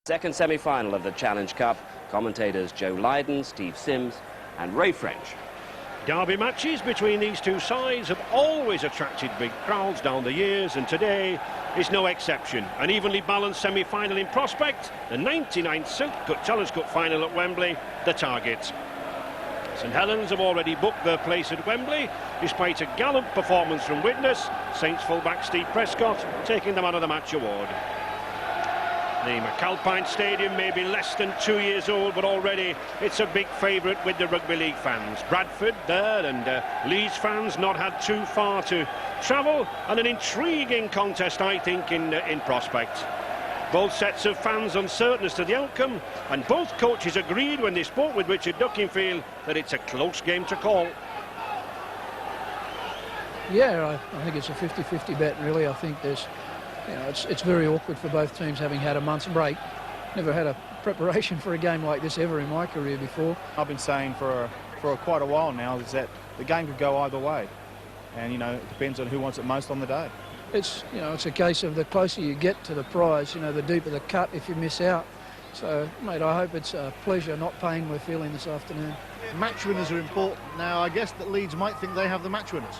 Second semi-final of the Challenge Cup. Commentators Joe Lydon, Steve Sims and Ray French. Derby matches between these two sides have always attracted big crowds down the years, and today is no exception. An evenly balanced semi-final in prospect, the 99th Silk Cut Challenge Cup final at Wembley, the target. St Helens have already booked their place at Wembley, despite a gallant performance from witness, Saints fullback Steve Prescott taking the Man of the Match award. The McAlpine Stadium may be less than 2 years old, but already it's a big favourite with the rugby league fans. Bradford there, and Leeds fans not had too far to travel, and an intriguing contest, I think, in prospect. Both sets of fans uncertain as to the outcome, and both coaches agreed when they spoke with Richard Duckingfield that it's a close game to call. Yeah, I think it's a 50-50 bet, really. I think there's, it's very awkward for both teams having had a month's break. Never had a preparation for a game like this ever in my career before. I've been saying for quite a while now is that the game could go either way, and it depends on who wants it most on the day. It's it's a case of the closer you get to the prize, the deeper the cut if you miss out. So, mate, I hope it's a pleasure, not pain, we're feeling this afternoon. Match winners are important. Now, I guess that Leeds might think they have the match winners.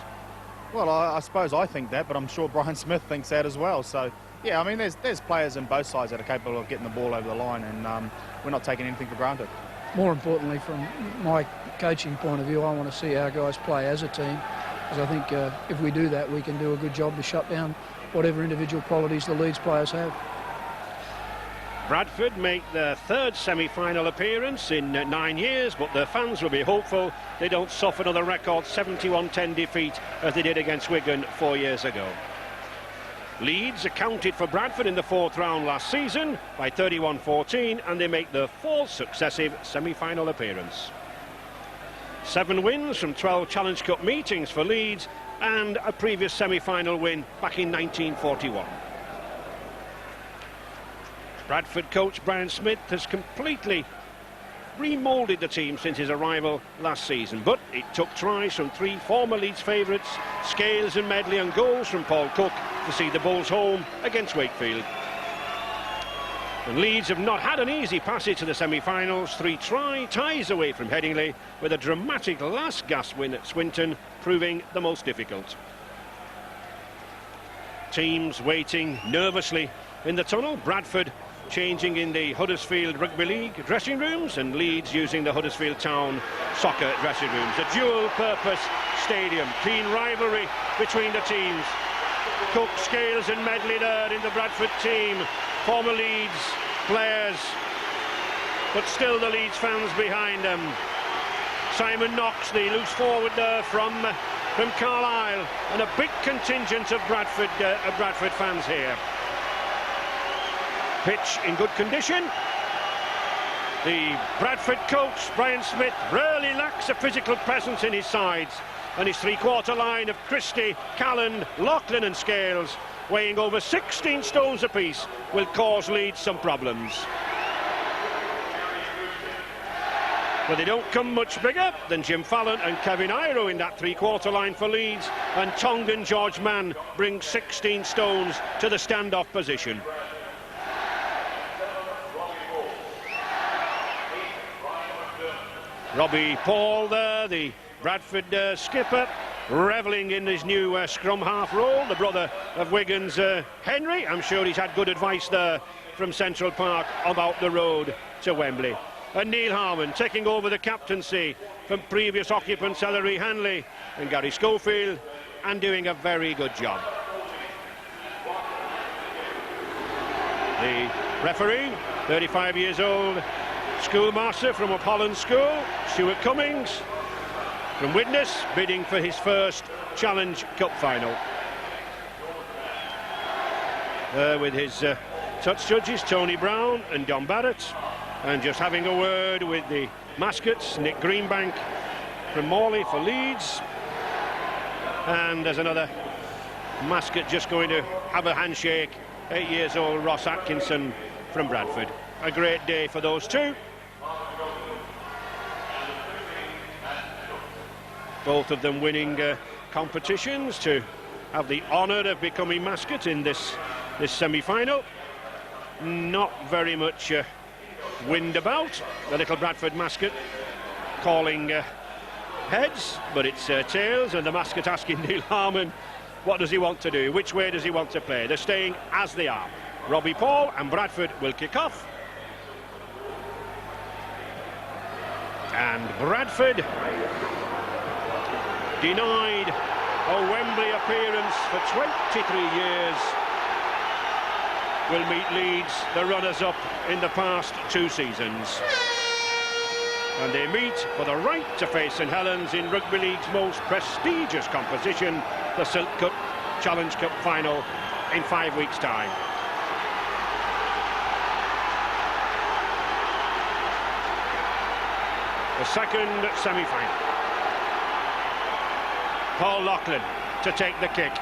Well, I suppose I think that, but I'm sure Brian Smith thinks that as well. So, yeah, I mean, there's players on both sides that are capable of getting the ball over the line, and we're not taking anything for granted. More importantly, from my coaching point of view, I want to see our guys play as a team, because I think if we do that, we can do a good job to shut down whatever individual qualities the Leeds players have. Bradford make their third semi-final appearance in 9 years, but their fans will be hopeful they don't suffer another record 71-10 defeat as they did against Wigan 4 years ago. Leeds accounted for Bradford in the fourth round last season by 31-14, and they make their fourth successive semi-final appearance. 7 wins from 12 Challenge Cup meetings for Leeds, and a previous semi-final win back in 1941. Bradford coach Brian Smith has completely remoulded the team since his arrival last season, but it took tries from 3 former Leeds favourites, Scales and Medley, and goals from Paul Cook to see the Bulls home against Wakefield. And Leeds have not had an easy passage to the semi-finals. 3 ties away from Headingley, with a dramatic last-gasp win at Swinton proving the most difficult. Teams waiting nervously in the tunnel. Bradford changing in the Huddersfield Rugby League dressing rooms, and Leeds using the Huddersfield Town soccer dressing rooms. A dual-purpose stadium, keen rivalry between the teams. Cook, Scales and Medley there in the Bradford team, former Leeds players, but still the Leeds fans behind them. Simon Knox, the loose forward there from Carlisle, and a big contingent of Bradford fans here. Pitch in good condition. The Bradford coach, Brian Smith, rarely lacks a physical presence in his sides, and his three-quarter line of Christie, Callan, Loughlin and Scales, weighing over 16 stones apiece, will cause Leeds some problems. But they don't come much bigger than Jim Fallon and Kevin Iro in that three-quarter line for Leeds, and Tongan George Mann brings 16 stones to the standoff position. Robbie Paul there, the Bradford skipper, revelling in his new scrum half role, the brother of Wigan's Henry. I'm sure he's had good advice there from Central Park about the road to Wembley. And Neil Harmon taking over the captaincy from previous occupants Ellery Hanley and Gary Schofield, and doing a very good job. The referee, 35 years old, schoolmaster from Upholland School, Stuart Cummings, from Widnes, bidding for his first Challenge Cup final. With his touch judges, Tony Brown and Don Barrett, and just having a word with the mascots, Nick Greenbank from Morley for Leeds, and there's another mascot just going to have a handshake, 8 years old Ross Atkinson from Bradford. A great day for those two. Both of them winning competitions to have the honour of becoming mascot in this semi-final. not very much wind about. The little Bradford mascot calling heads, but it's tails, and the mascot asking Neil Harmon what does he want to do, which way does he want to play. They're staying as they are. Robbie Paul and Bradford will kick off. And Bradford denied a Wembley appearance for 23 years will meet Leeds, the runners-up in the past 2 seasons. And they meet for the right to face St Helens in Rugby League's most prestigious competition, the Silk Cup Challenge Cup final, in 5 weeks' time. The second semi-final. Paul Loughlin to take the kick.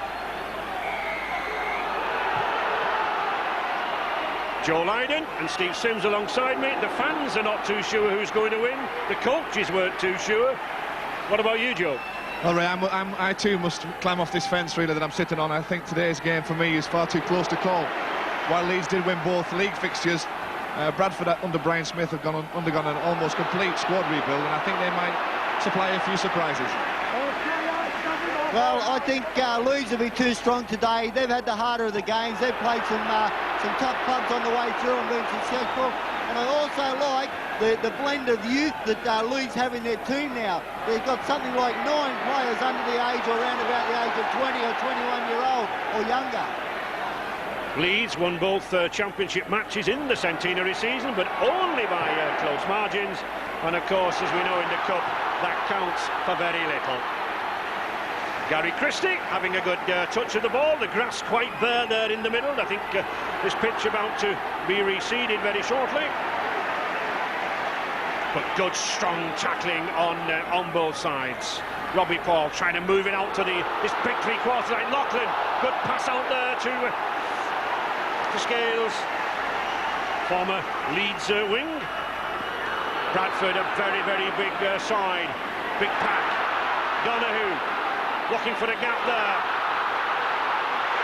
Joe Lydon and Steve Sims alongside me. The fans are not too sure who's going to win. The coaches weren't too sure. What about you, Joe? All right, I too must climb off this fence really that I'm sitting on. I think today's game for me is far too close to call. While Leeds did win both league fixtures, Bradford under Brian Smith have undergone an almost complete squad rebuild, and I think they might supply a few surprises. Well, I think Leeds will be too strong today. They've had the harder of the games. They've played some tough clubs on the way through and been successful. And I also like the blend of youth that Leeds have in their team now. They've got something like 9 players under the age or around about the age of 20 or 21-year-old or younger. Leeds won both championship matches in the centenary season, but only by close margins. And of course, as we know in the Cup, that counts for very little. Gary Christie having a good touch of the ball. The grass quite bare there in the middle. I think this pitch about to be reseeded very shortly. But good, strong tackling on both sides. Robbie Paul trying to move it out to this big three-quarter line. Loughlin, good pass out there to Scales, former Leeds wing. Bradford, a very, very big side. Big pack. Donahue looking for the gap there.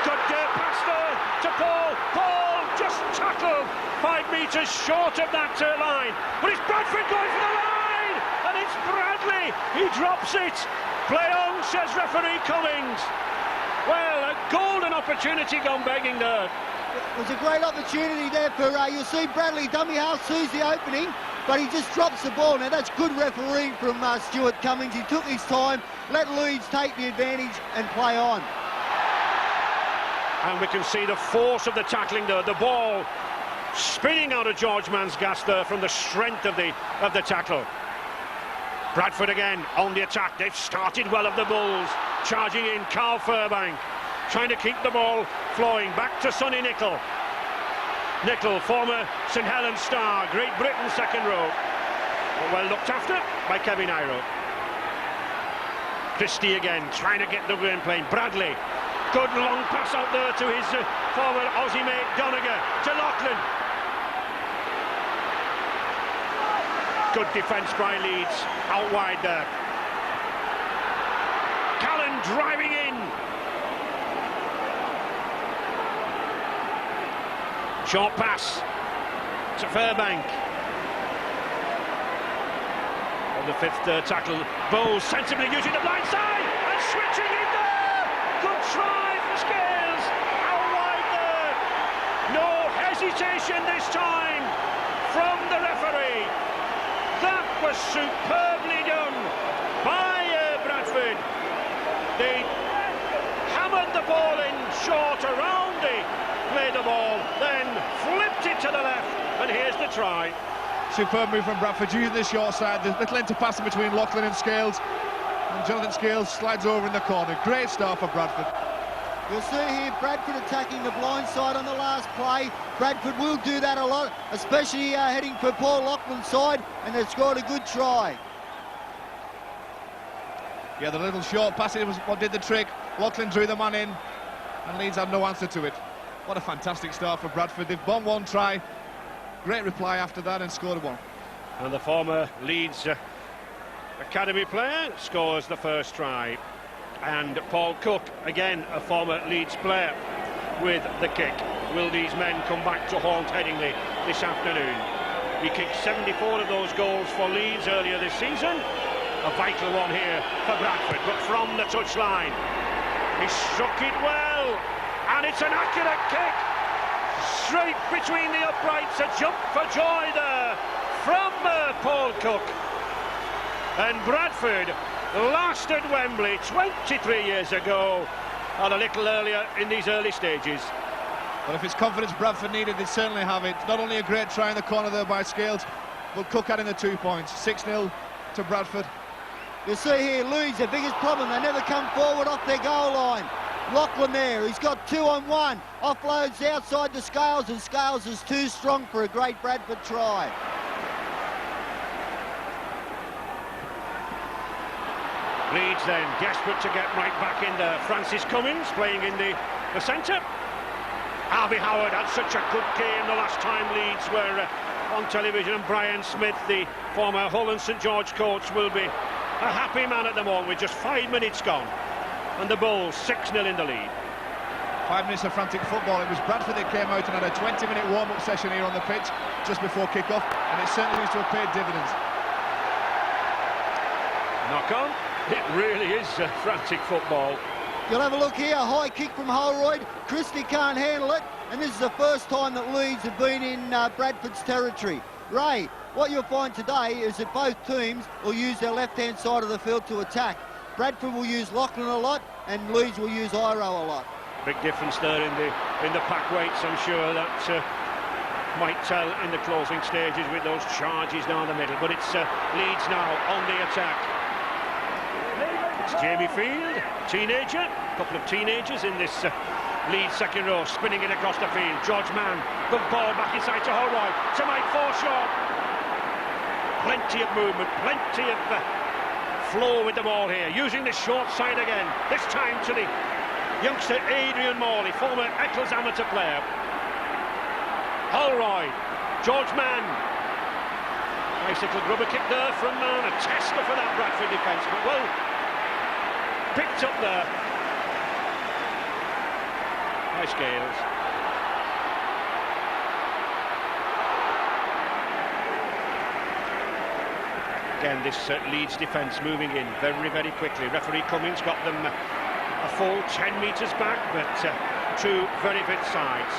Good pass there to Paul. Paul just tackled 5 metres short of that line. But it's Bradford going for the line! And it's Bradley. He drops it. Play on, says referee Cummings. Well, a golden opportunity gone begging there. It was a great opportunity there for, you'll see Bradley, dummy half, sees the opening, but he just drops the ball. Now that's good refereeing from Stuart Cummings. He took his time, let Leeds take the advantage and play on. And we can see the force of the tackling there, the ball spinning out of George Mann's gas there from the strength of the tackle. Bradford again on the attack. They've started well of the Bulls. Charging in, Carl Furbank, trying to keep the ball flowing. Back to Sonny Nicol. Nicol, former St Helens star, Great Britain second row. Well looked after by Kevin Iro. Christie again, trying to get the game playing. Bradley, good long pass out there to his former Aussie mate Doniger, to Loughlin. Good defence by Leeds, out wide there. Callan driving in. Short pass to Furbank. On the 5th tackle, Bowes sensibly using the blind side and switching in there. Good try for Scales. Out wide there. No hesitation this time from the referee. That was superbly done by Bradford. They hammered the ball in short around played the ball, then flipped it to the left, and here's the try. Superb move from Bradford, using the short side. There's little interpassing between Loughlin and Scales, and Jonathan Scales slides over in the corner. Great start for Bradford. You'll see here Bradford attacking the blind side on the last play. Bradford will do that a lot, especially heading for Paul Loughlin's side, and they've scored a good try. Yeah, the little short pass was what did the trick. Loughlin drew the man in, and Leeds had no answer to it. What a fantastic start for Bradford. They've won 1 try. Great reply after that and scored 1. And the former Leeds academy player scores the first try. And Paul Cook, again a former Leeds player, with the kick. will these men come back to haunt Headingley this afternoon. He kicked 74 of those goals for Leeds earlier this season. A vital one here for Bradford, but from the touchline. He struck it well, and it's an accurate kick. Straight between the uprights, a jump for joy there from Paul Cook. And Bradford last at Wembley 23 years ago, and a little earlier in these early stages. Well, if it's confidence Bradford needed, they certainly have it. Not only a great try in the corner there by Scales, but Cook adding the 2 points. 6-0 to Bradford. You see here, Leeds, their biggest problem, they never come forward off their goal line. Lachlan there, he's got 2-on-1, offloads outside to Scales, and Scales is too strong for a great Bradford try. Leeds then desperate to get right back in there. Francis Cummins playing in the centre. Harvey Howard had such a good game the last time Leeds were on television, and Brian Smith, the former Hull and St George coach, will be a happy man at the moment with just 5 minutes gone. And the Bulls 6-0 in the lead. 5 minutes of frantic football. It was Bradford that came out and had a 20-minute warm-up session here on the pitch just before kick-off, and it certainly seems to have paid dividends. Knock on. It really is frantic football. You'll have a look here, a high kick from Holroyd. Christie can't handle it, and this is the first time that Leeds have been in Bradford's territory. Ray, what you'll find today is that both teams will use their left-hand side of the field to attack. Bradford will use Lachlan a lot, and Leeds will use Iro a lot. Big difference there in the pack weights. I'm sure that might tell in the closing stages with those charges down the middle. But it's Leeds now on the attack. It's Jamie Field, teenager, a couple of teenagers in this Leeds second row, spinning it across the field. George Mann, good ball back inside to Holroyd, to Mike Forshaw. Plenty of movement, plenty of flow with the ball here, using the short side again, this time to the youngster Adrian Morley, former Eccles amateur player. Holroyd, George Mann. Nice little grubber kick there from Mann, a tester for that Bradford defence, but well picked up there by Scales. Again, this Leeds defence moving in very, very quickly. Referee Cummins got them a full 10 metres back, but two very fit sides.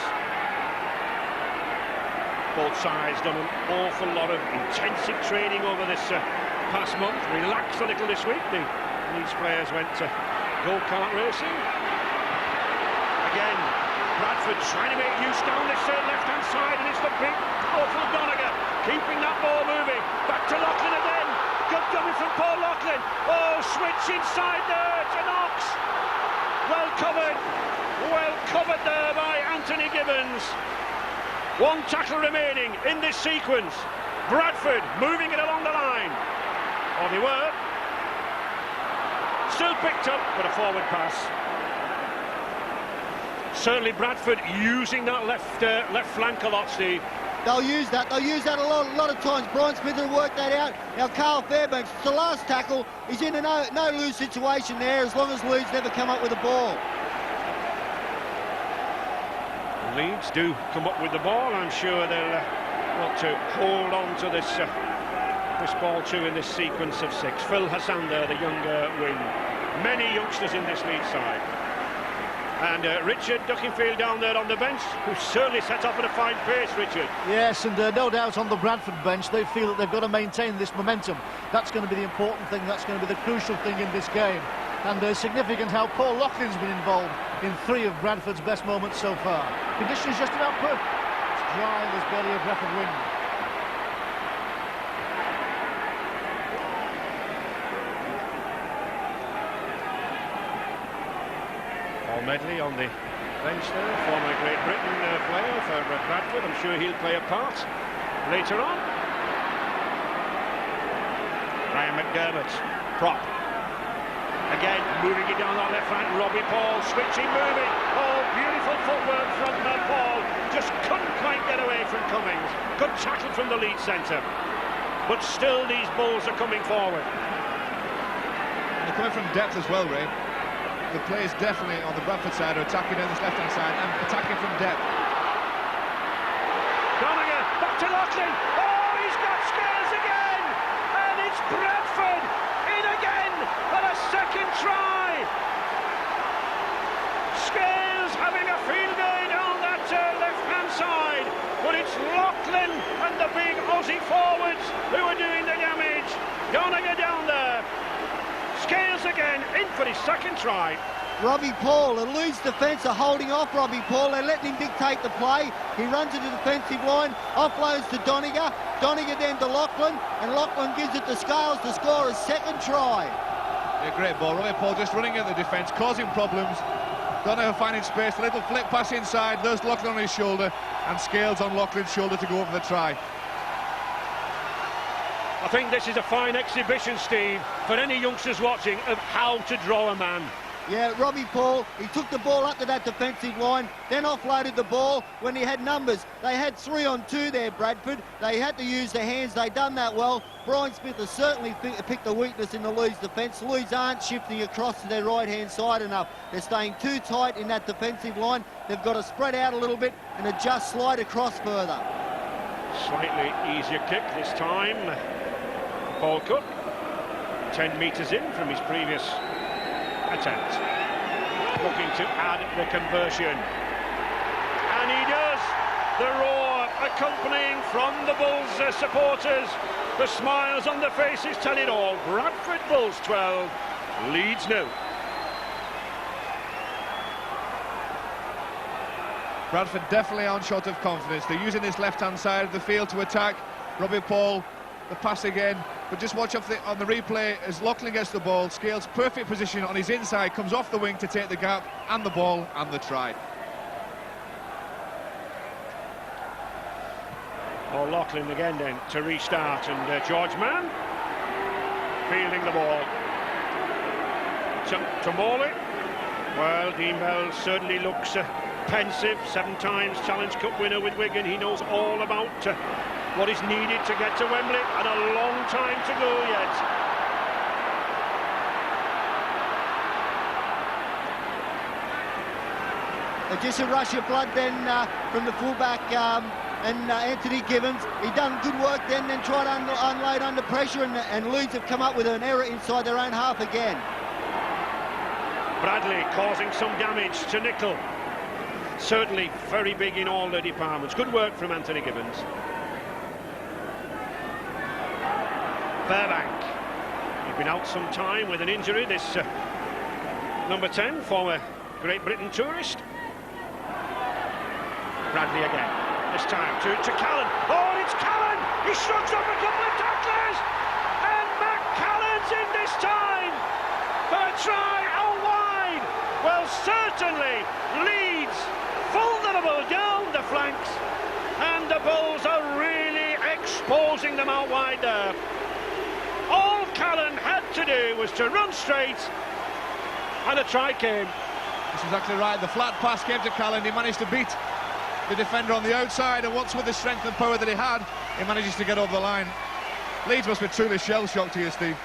Both sides done an awful lot of intensive training over this past month. Relaxed a little this week. These players went to go-kart racing. Again, Bradford trying to make use down this left-hand side, and it's the big, awful Gallagher keeping that ball moving. Back to Lachlan again. Good coming from Paul Lachlan. Oh, switch inside there to Knox. Well covered there by Anthony Gibbons. One tackle remaining in this sequence. Bradford moving it along the line. Or they were. Still picked up, but a forward pass. Certainly Bradford using that left flank a lot, Steve. They'll use that a lot of times. Brian Smith will work that out. Now Carl Fairbanks, the last tackle, he's in a no-lose situation there as long as Leeds never come up with the ball. Leeds do come up with the ball. I'm sure they'll want to hold on to this ball too in this sequence of 6. Phil Hassan there, the younger wing. Many youngsters in this Leeds side. And Richard Duckingfield down there on the bench, who certainly set off at a fine pace, Richard. Yes, and no doubt on the Bradford bench, they feel that they've got to maintain this momentum. That's going to be the important thing, that's going to be the crucial thing in this game. And significant how Paul Laughlin's been involved in 3 of Bradford's best moments so far. Conditions just about perfect. It's dry, there's barely a breath of wind. Paul Medley on the bench there, former Great Britain player for Bradford. I'm sure he'll play a part later on. Ryan McDermott, prop. Again, moving it down that left flank, Robbie Paul, switching, moving. Oh, beautiful footwork from Paul. Just couldn't quite get away from Cummings. Good tackle from the Leeds centre. But still, these Bulls are coming forward. They're coming from depth as well, Ray. The players definitely on the Bradford side are attacking on this left-hand side and attacking from depth. Laughlin and the big Aussie forwards who are doing the damage. Doniger down there. Scales again, in for his second try. Robbie Paul, the Leeds defence are holding off Robbie Paul. They're letting him dictate the play. He runs to the defensive line, offloads to Doniger. Doniger then to Laughlin, and Laughlin gives it to Scales to score his second try. Yeah, great ball. Robbie Paul just running at the defence, causing problems. Doniger finding space, a little flip pass inside. There's Laughlin on his shoulder, and Scales on Laughlin's shoulder to go over the try. I think this is a fine exhibition, Steve, for any youngsters watching of how to draw a man. Yeah, Robbie Paul, he took the ball up to that defensive line, then offloaded the ball when he had numbers. They had 3-on-2 there, Bradford. They had to use their hands. They done that well. Brian Smith has certainly picked a weakness in the Leeds defence. Leeds aren't shifting across to their right-hand side enough. They're staying too tight in that defensive line. They've got to spread out a little bit and adjust, slide across further. Slightly easier kick this time. Paul Cook, 10 metres in from his previous attempt, looking to add the conversion, and he does. The roar accompanying from the Bulls supporters, the smiles on the faces tell it all. Bradford Bulls 12, Leeds nil. Bradford definitely on short of confidence. They're using this left-hand side of the field to attack. Robbie Paul, the pass again, but just watch on the replay as Laughlin gets the ball. Scales perfect position on his inside, comes off the wing to take the gap and the ball and the try. Paul Laughlin again then to restart, and George Mann fielding the ball to Morley. Well, Dean Bell certainly looks pensive. 7 times Challenge Cup winner with Wigan. He knows all about what is needed to get to Wembley, and a long time to go yet. Just a rush of blood then from the fullback and Anthony Gibbons. He done good work then tried to unload under pressure, and Leeds have come up with an error inside their own half again. Bradley causing some damage to Nickel. Certainly very big in all the departments. Good work from Anthony Gibbons. Fairbank, he's been out some time with an injury, this number 10, former Great Britain tourist. Bradley again, this time to Callan. Oh, it's Callan! He shrugs off a couple of tacklers, and Matt Callan's in this time for a try out wide. Well, certainly Leeds vulnerable down the flanks, and the Bulls are really exposing them out wide there. All Callan had to do was to run straight, and a try came. That's exactly right. The flat pass came to Callan. He managed to beat the defender on the outside, and once with the strength and power that he had, he manages to get over the line. Leeds must be truly shell-shocked here, Steve.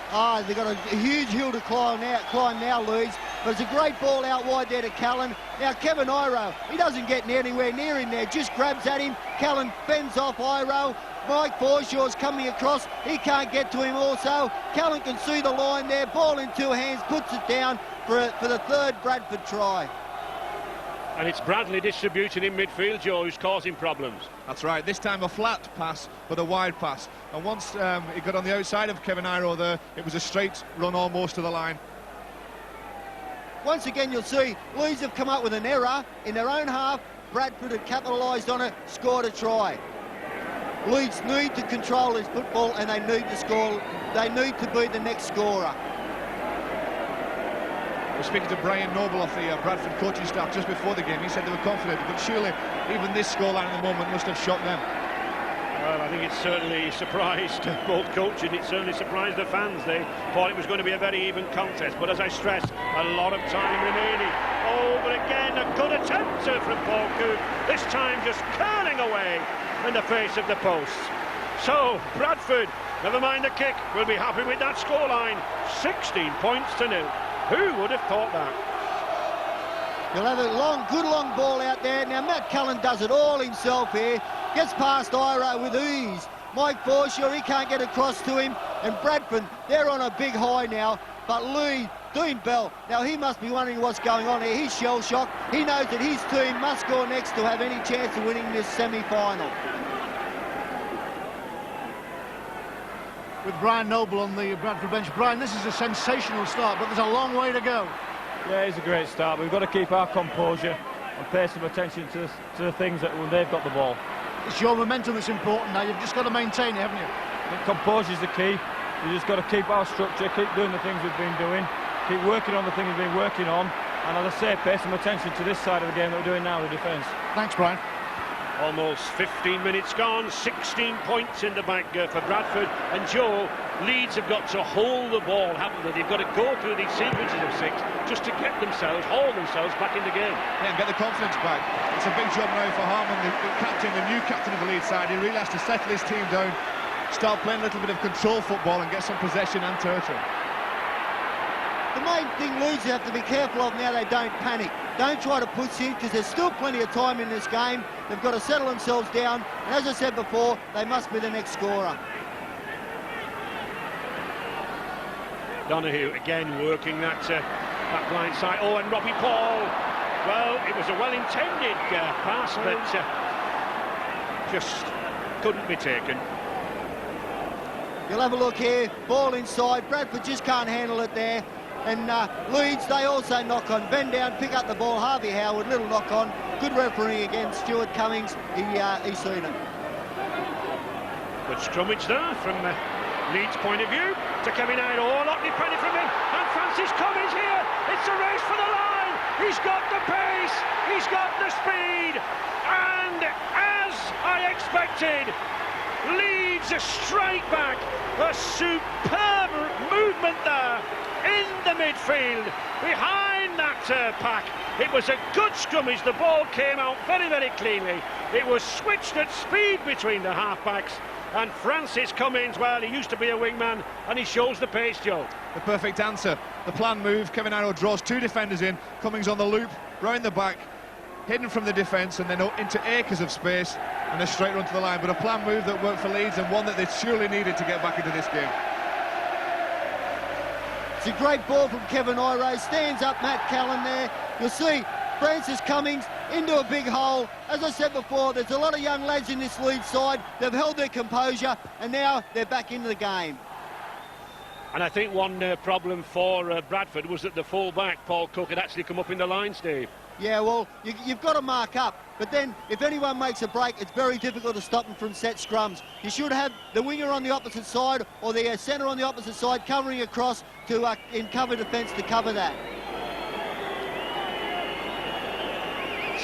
They've got a huge hill to climb now, Leeds. But it's a great ball out wide there to Callan. Now, Kevin Iro, he doesn't get anywhere near him there, just grabs at him. Callan fends off Iro. Mike Forshaw's coming across. He can't get to him also. Callan can see the line there. Ball in 2 hands, puts it down for the 3rd Bradford try. And it's Bradley distributing in midfield, Joe, who's causing problems. That's right, this time a flat pass, but a wide pass. And once he got on the outside of Kevin Iro there, it was a straight run almost to the line. Once again, you'll see Leeds have come up with an error in their own half. Bradford have capitalised on it, scored a try. Leeds need to control this football, and they need to score. They need to be the next scorer. We're speaking to Brian Noble of the Bradford coaching staff just before the game. He said they were confident, but surely even this scoreline at the moment must have shocked them. Well, I think it certainly surprised both coaches. It certainly surprised the fans. They thought it was going to be a very even contest, but as I stressed, a lot of time remaining. Oh, but again, a good attempt from Paul Cook, this time just curling away in the face of the posts. So, Bradford, never mind the kick, will be happy with that scoreline. 16 points to 0. Who would have thought that? You'll have a good long ball out there. Now, Matt Cullen does it all himself here. Gets past Iro with ease. Mike Forshaw, he can't get across to him. And Bradford, they're on a big high now. But Dean Bell, now he must be wondering what's going on here. He's shell-shocked. He knows that his team must score next to have any chance of winning this semi-final. with Brian Noble on the Bradford bench. Brian, this is a sensational start, but there's a long way to go. Yeah, it's a great start. We've got to keep our composure and pay some attention to the things that when they've got the ball. It's your momentum that's important now. You've just got to maintain it, haven't you? I think composure is the key. We've just got to keep our structure, keep doing the things we've been doing, keep working on the things we've been working on, and as I say, pay some attention to this side of the game that we're doing now, the defence. Thanks, Brian. Almost 15 minutes gone, 16 points in the bank for Bradford. And Joe, Leeds have got to hold the ball, haven't they? They've got to go through these sequences of 6 just to get themselves, haul themselves back in the game. Yeah, and get the confidence back. It's a big job now for Harmon, the captain, the new captain of the Leeds side. He really has to settle his team down, start playing a little bit of control football and get some possession and territory. The main thing Leeds have to be careful of now, they don't panic. Don't try to push in, because there's still plenty of time in this game. They've got to settle themselves down, and as I said before, they must be the next scorer. Donahue again working that blind side. Oh, and Robbie Paul. Well, it was a well-intended pass, but just couldn't be taken. You'll have a look here, ball inside, Bradford just can't handle it there. And Leeds, they also knock on. Bend down, pick up the ball. Harvey Howard, little knock on. Good refereeing again. Stuart Cummings, he's seen it. Good scrummage there from Leeds' point of view. To Kevin Iro. Oh, not dependent from him. And Francis Cummings here. It's a race for the line. He's got the pace. He's got the speed. And as I expected, Leeds a strike back. A superb movement there in the midfield, behind that pack. It was a good scrummage. The ball came out very, very cleanly. It was switched at speed between the half-backs. And Francis Cummings, well, he used to be a wingman, and he shows the pace, Joe. The perfect answer. The planned move. Kevin Iro draws 2 defenders in. Cummings on the loop, round the back, hidden from the defence, and then into acres of space, and a straight run to the line. But a planned move that worked for Leeds, and one that they surely needed to get back into this game. It's a great ball from Kevin Iro. Stands up Matt Callan there. You'll see Francis Cummings into a big hole. As I said before, there's a lot of young lads in this Leeds side. They've held their composure, and now they're back into the game. And I think one problem for Bradford was that the full-back, Paul Cook, had actually come up in the line, Steve. Yeah, well, you've got to mark up. But then, if anyone makes a break, it's very difficult to stop them from set scrums. You should have the winger on the opposite side or the centre on the opposite side covering across to in cover defence to cover that.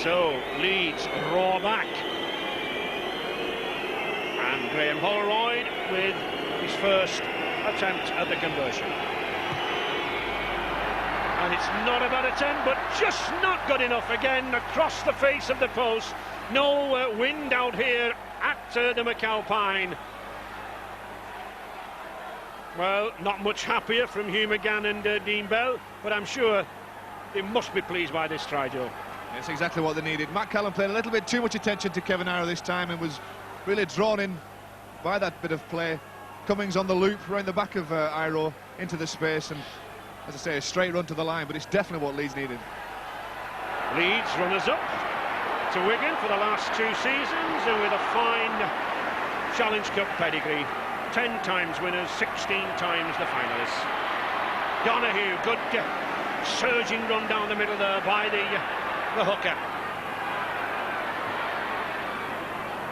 So, Leeds roar back. And Graham Holroyd with his first attempt at the conversion. And it's not a bad attempt, but just not good enough again across the face of the post. No wind out here at the McAlpine. Well, not much happier from Hugh McGann and Dean Bell, but I'm sure they must be pleased by this try, Joe. That's exactly what they needed. Matt Callan played a little bit too much attention to Kevin Iro this time and was really drawn in by that bit of play. Cummings on the loop, round the back of Iro into the space, and as I say, a straight run to the line, but it's definitely what Leeds needed. Leeds runners-up to Wigan for the last 2 seasons, and with a fine Challenge Cup pedigree. 10 times winners, 16 times the finalists. Donahue, good surging run down the middle there by the hooker.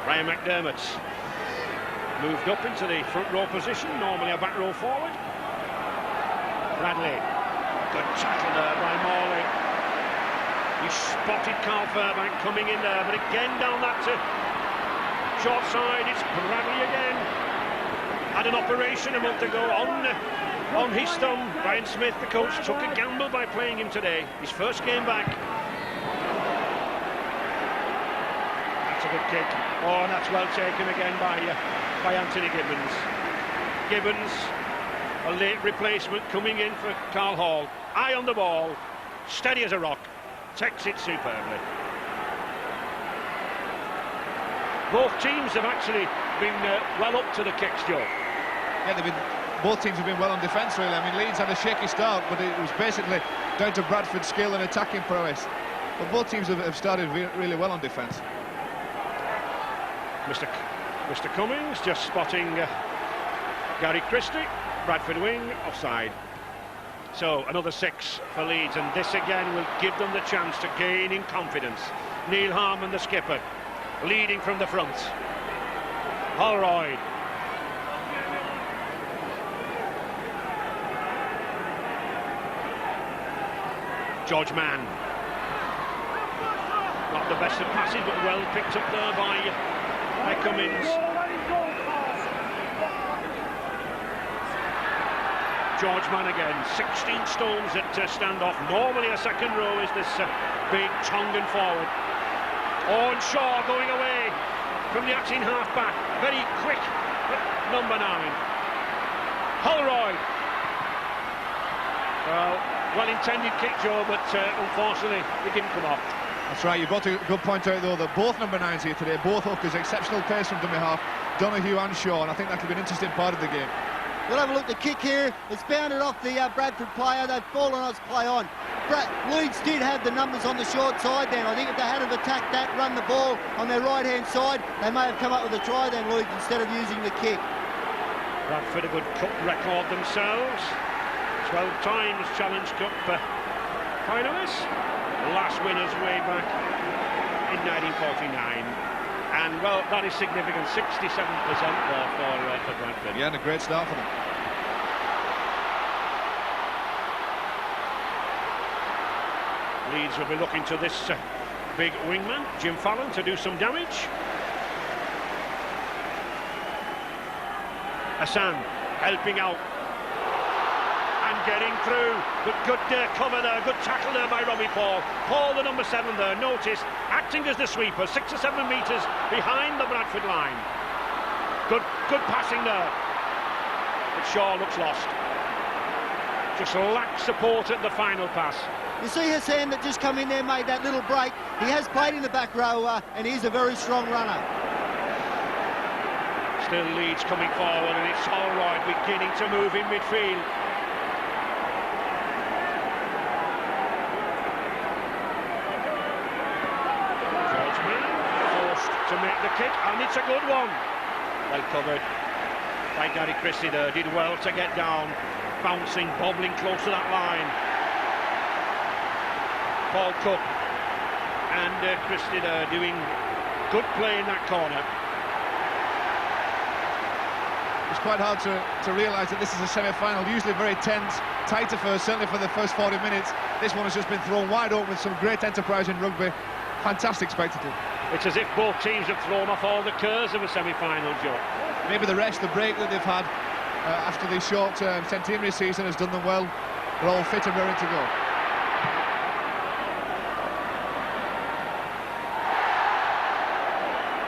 Ryan McDermott moved up into the front row position, normally a back row forward. Bradley, good tackle there by Morley. He spotted Carl Fairbank coming in there, but again down that short side, it's Bradley again. Had an operation a month ago on his thumb. Brian Smith, the coach, took a gamble by playing him today. His first game back. That's a good kick. Oh, and that's well taken again by Anthony Gibbons. Gibbons, a late replacement coming in for Carl Hall. Eye on the ball, steady as a rock, takes it superbly. Both teams have actually been well up to the kicks, Joe. Yeah, both teams have been well on defence, really. I mean, Leeds had a shaky start, but it was basically down to Bradford's skill and attacking prowess. But both teams have started really well on defence. Mr. Cummings just spotting Gary Christie, Bradford wing, offside. So another 6 for Leeds, and this again will give them the chance to gain in confidence. Neil Harmon, the skipper, leading from the front. Holroyd. George Mann. Not the best of passes, but well picked up there by Cummins. George Mann again, 16 stones at standoff. Normally a second row is this big Tongan forward. Owen Shaw going away from the acting half-back. Very quick, number 9. Holroyd. Well-intended kick, Joe, but unfortunately it didn't come off. That's right, you brought a good point out though, that both number 9s here today, both hookers, exceptional pace from dummy half, Donoghue and Shaw, and I think that could be an interesting part of the game. We'll have a look at the kick here. It's bounded off the Bradford player. They've fallen on its play on. Leeds did have the numbers on the short side then. I think if they had attacked that, run the ball on their right-hand side, they may have come up with a try then, Leeds, instead of using the kick. Bradford a good cup record themselves. 12 times Challenge Cup finalists. Last winners way back in 1949. And, well, that is significant. 67% there for Bradford. Yeah, and a great start for them. Leeds will be looking to this big wingman, Jim Fallon, to do some damage. Hassan helping out and getting through, but good cover there, good tackle there by Robbie Paul. Paul, the number 7 there, notice, acting as the sweeper, 6 or 7 metres behind the Bradford line. Good passing there, but Shaw looks lost. Just lacks support at the final pass. You see Hassan that just come in there, made that little break. He has played in the back row, and he's a very strong runner. Still Leeds coming forward, and it's Holroyd beginning to move in midfield. George Mann forced to make the kick, and it's a good one. Well covered by Gary Christie there, did well to get down, bouncing, bobbling close to that line. Paul Cook and Christie there doing good play in that corner. It's quite hard to realise that this is a semi-final, usually very tense, tight affair, certainly for the first 40 minutes. This one has just been thrown wide open with some great enterprise in rugby. Fantastic spectacle. It's as if both teams have thrown off all the curves of a semi-final, Joe. Maybe the rest, the break that they've had after the short centenary season has done them well. They're all fit and ready to go.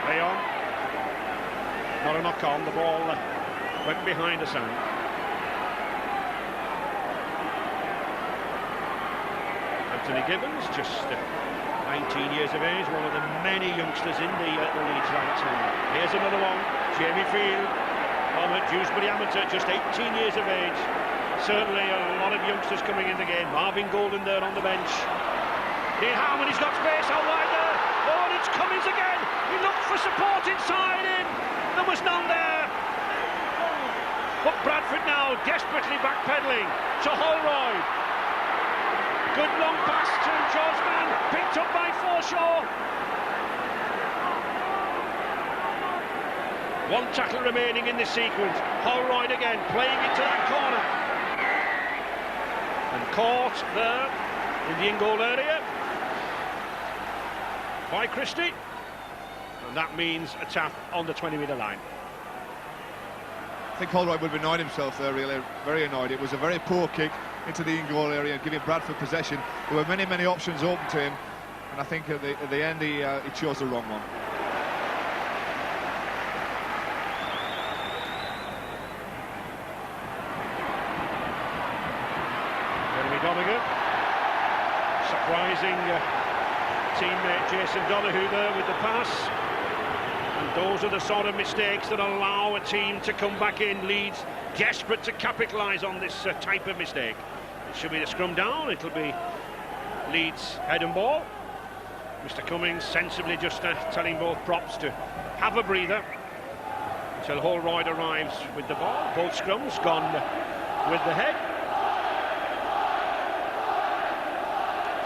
Leon, not a knock on, the ball went behind Hassan. Anthony Gibbons, just 19 years of age, one of the many youngsters in the Leeds ranks. Here's another one, Jamie Field, former Dewsbury amateur, just 18 years of age. Certainly a lot of youngsters coming in the game. Marvin Golden there on the bench. Neil Harmon, he's got space out wide there. Oh, and it's Cummins again. He looked for support inside in. There was none there. But Bradford now desperately backpedaling to Holroyd. Good long pass to George Mann, picked up by Forshaw. One tackle remaining in this sequence. Holroyd again, playing into that corner. And caught there in the in-goal area by Christie. And that means a tap on the 20-metre line. I think Holroyd would have annoyed himself there, really, very annoyed. It was a very poor kick into the in-goal area, giving Bradford possession. There were many options open to him, and I think at the end he chose the wrong one. Jeremy Donegan, surprising teammate Jason Donoghue there with the pass. And those are the sort of mistakes that allow a team to come back in. Leeds desperate to capitalise on this type of mistake. It should be the scrum down. It'll be Leeds head and ball. Mr. Cummings sensibly just telling both props to have a breather. till Holroyd arrives with the ball. Both scrums gone with the head.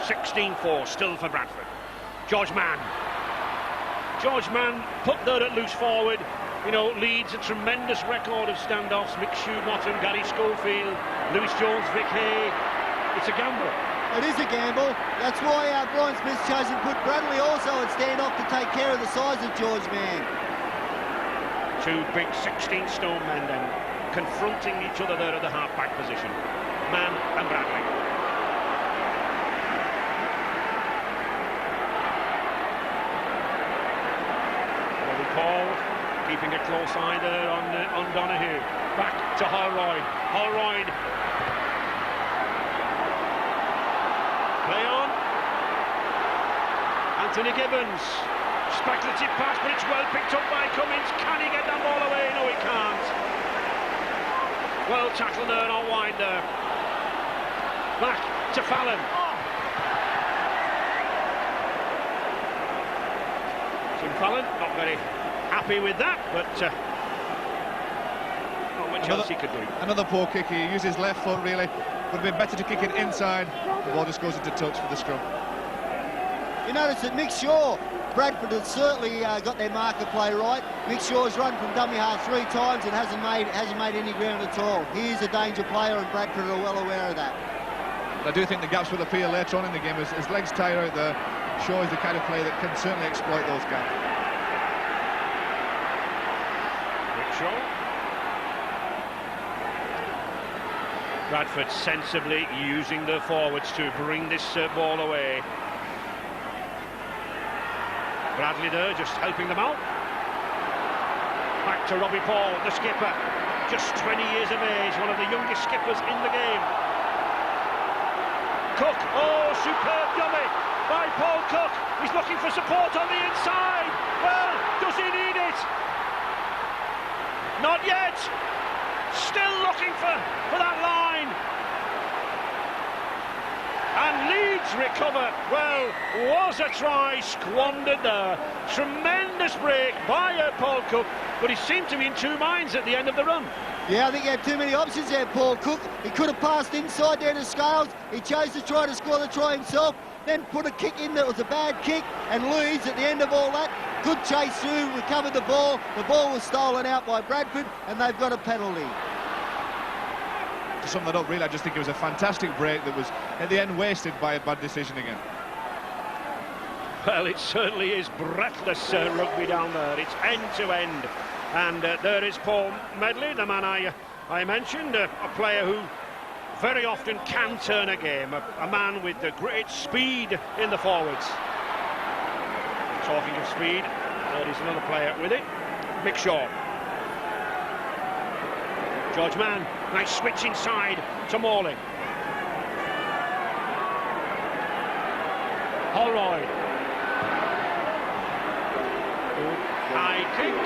16-4 still for Bradford. George Mann put there at loose forward. You know, Leeds, a tremendous record of standoffs. Mick Shoemotton, Gary Schofield, Lewis Jones, Vic Hay. It's a gamble. It is a gamble. That's why Brian Smith's chosen to put Bradley also at stand-off to take care of the size of George Mann. Two big 16-stone men then confronting each other there at the half-back position. Mann and Bradley. Robbie Paul keeping a close eye there on Donahue. Back to Holroyd. Holroyd. Play on. Anthony Gibbons. Speculative pass, but it's well picked up by Cummins. Can he get that ball away? No, he can't. Well tackled there, not wide there. Back to Fallon. Tim Fallon, not very happy with that, but not much else he could do. Another poor kick. He used his left foot, really. Would have been better to kick it inside. The ball just goes into touch for the scrum. You notice that Mick Shaw, Bradford has certainly got their marker play right. Mick Shaw's run from dummy half 3 times and hasn't made any ground at all. He is a danger player, and Bradford are well aware of that. I do think the gaps will appear later on in the game. His legs tire out there. Shaw is the kind of player that can certainly exploit those gaps. Mick Shaw. Bradford sensibly using the forwards to bring this ball away. Bradley there, just helping them out. Back to Robbie Paul, the skipper. Just 20 years of age, one of the youngest skippers in the game. Cook, oh, superb dummy by Paul Cook. He's looking for support on the inside. Well, does he need it? Not yet. Still looking for that line. And Leeds recover. Well, was a try squandered there. Tremendous break by Paul Cook, but he seemed to be in 2 minds at the end of the run. Yeah, I think he had too many options there, Paul Cook. He could have passed inside there to Scales. He chose to try to score the try himself, then put a kick in that was a bad kick, and Leeds, at the end of all that, good chase through, recovered the ball. The ball was stolen out by Bradford, and they've got a penalty. To sum that up, really, I just think it was a fantastic break that was, at the end, wasted by a bad decision again. Well, it certainly is breathless rugby down there. It's end-to-end. And there is Paul Medley, the man I mentioned, a player who very often can turn a game, a man with great speed in the forwards. Talking of speed, there is another player with it, Mick Shaw. George Mann, nice switch inside to Morley. Holroyd. High kick.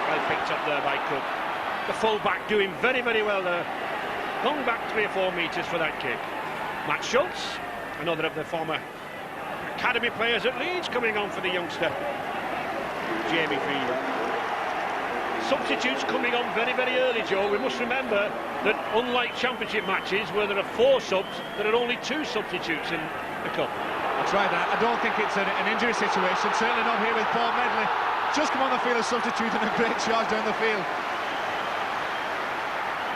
Well picked up there by Cook. The full-back doing very, very well there. Hung back 3 or 4 metres for that kick. Matt Schultz, another of the former academy players at Leeds, coming on for the youngster Jamie Field. Substitutes coming on very, very early, Joe. We must remember that unlike championship matches where there are 4 subs, there are only 2 substitutes in the cup. That's right. I don't think it's an injury situation, certainly not here with Paul Medley. Just come on the field as substitute and a great charge down the field.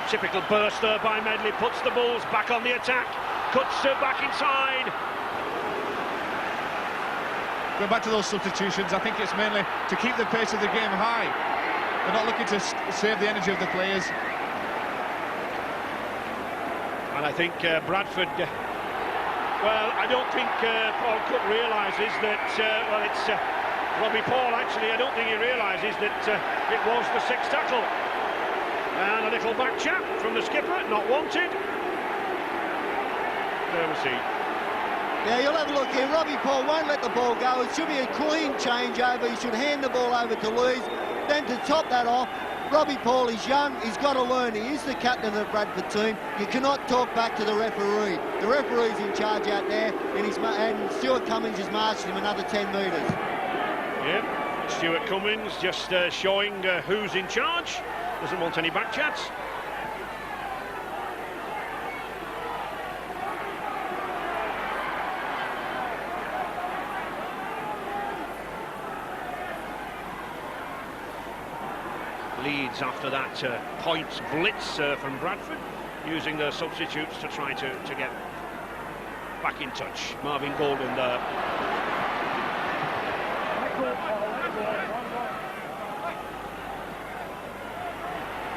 Typical burst there by Medley, puts the Bulls back on the attack, cuts back inside. Going back to those substitutions, I think it's mainly to keep the pace of the game high. They're not looking to save the energy of the players. And I think Bradford, well, I don't think Paul Cook realises that, well, it's Robbie Paul, actually. I don't think he realises that it was the 6th tackle. And a little back chat from the skipper, not wanted. There we see. Yeah, you'll have a look here. Robbie Paul won't let the ball go. It should be a clean changeover. He should hand the ball over to Leeds. Then to top that off, Robbie Paul is young. He's got to learn. He is the captain of the Bradford team. You cannot talk back to the referee. The referee's in charge out there, and Stuart Cummins has marched him another 10 metres. Yeah, Stuart Cummins just showing who's in charge. Doesn't want any back chats. Leeds after that points blitz from Bradford, using their substitutes to try to get back in touch. Marvin Golden there.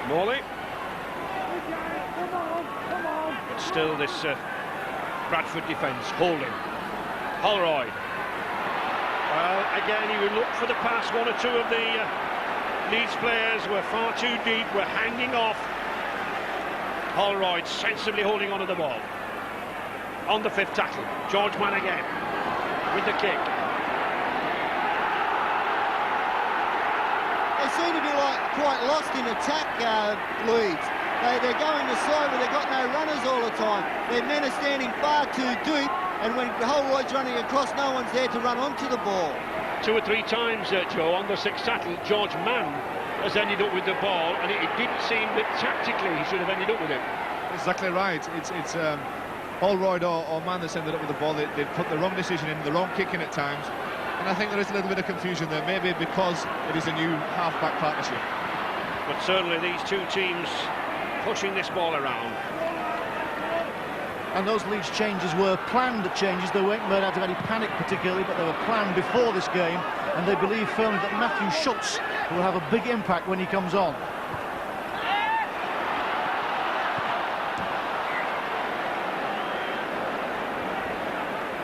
Morley. But still this Bradford defence holding. Holroyd. Well, again, he would look for the pass. One or two of the Leeds players were far too deep, were hanging off. Holroyd sensibly holding onto the ball. On the fifth tackle, George Mann again with the kick. They seem to be quite lost in attack, Leeds. They're going to slow, but they've got no runners all the time. Their men are standing far too deep, and when Holroyd's running across, no one's there to run onto the ball. 2 or 3 times, Joe, on the sixth tackle, George Mann has ended up with the ball, and it didn't seem that tactically he should have ended up with it. Exactly right. It's Holroyd or Mann that's ended up with the ball. They've put the wrong decision in, the wrong kick in at times, and I think there is a little bit of confusion there, maybe because it is a new half-back partnership. But certainly these two teams pushing this ball around. And those Leeds changes were planned changes. They weren't made out of any panic particularly, but they were planned before this game, and they believe firmly that Matthew Schultz will have a big impact when he comes on.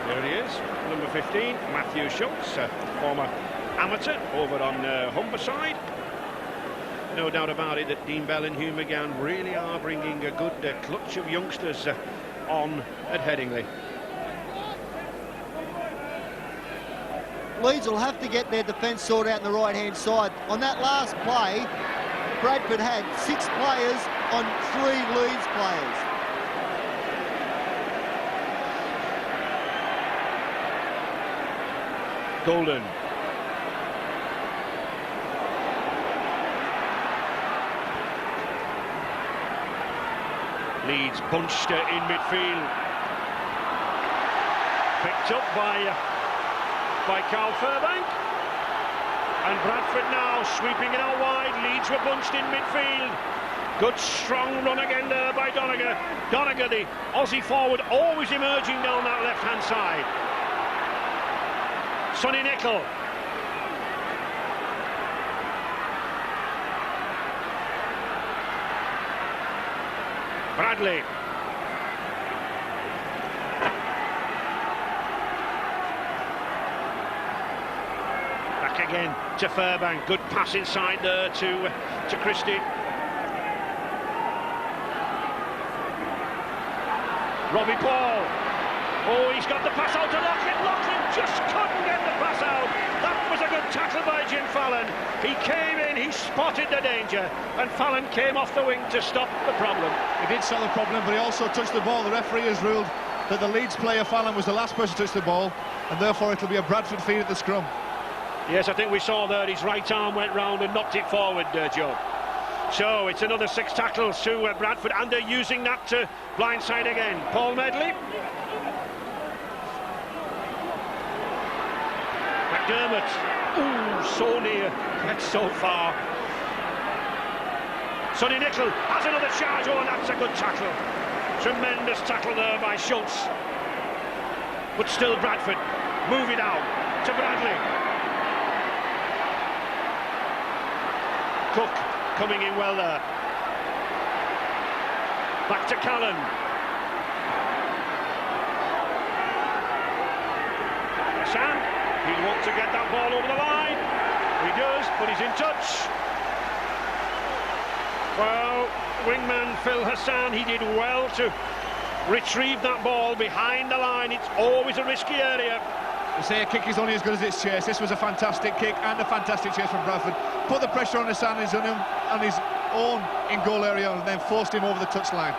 There he is, number 15, Matthew Schultz, former amateur over on Humberside. No doubt about it that Dean Bell and Hugh McGann really are bringing a good clutch of youngsters on at Headingley. Leeds will have to get their defence sorted out on the right-hand side. On that last play, Bradford had 6 players on 3 Leeds players. Golden. Leeds bunched in midfield. Picked up by Carl Furbank. And Bradford now sweeping it out wide. Leeds were bunched in midfield. Good strong run again there by Doniger. Doniger, the Aussie forward, always emerging down that left-hand side. Sonny Nicol. Bradley. Back again to Furbank. Good pass inside there to Christie. Robbie Paul. Oh, he's got the pass out to Loughlin. Loughlin just couldn't get the pass out. That was a good tackle by Jim Fallon. He came in, he spotted the danger, and Fallon came off the wing to stop the problem. He did stop the problem, but he also touched the ball. The referee has ruled that the Leeds player, Fallon, was the last person to touch the ball, and therefore it'll be a Bradford feed at the scrum. Yes, I think we saw there his right arm went round and knocked it forward, Joe. So it's another 6 tackles to Bradford, and they're using that to blindside again. Paul Medley. McDermott. Ooh, so near, yet so far. Sonny Nicol has another charge. Oh, and that's a good tackle. Tremendous tackle there by Schultz. But still Bradford move it out to Bradley. Cook coming in well there. Back to Callan. Hassan, he'll want to get that ball over the line. He does, but he's in touch. Well, wingman Phil Hassan, he did well to retrieve that ball behind the line. It's always a risky area. They say a kick is only as good as its chase. This was a fantastic kick and a fantastic chase from Bradford. Put the pressure on Hassan on his own in-goal area and then forced him over the touchline.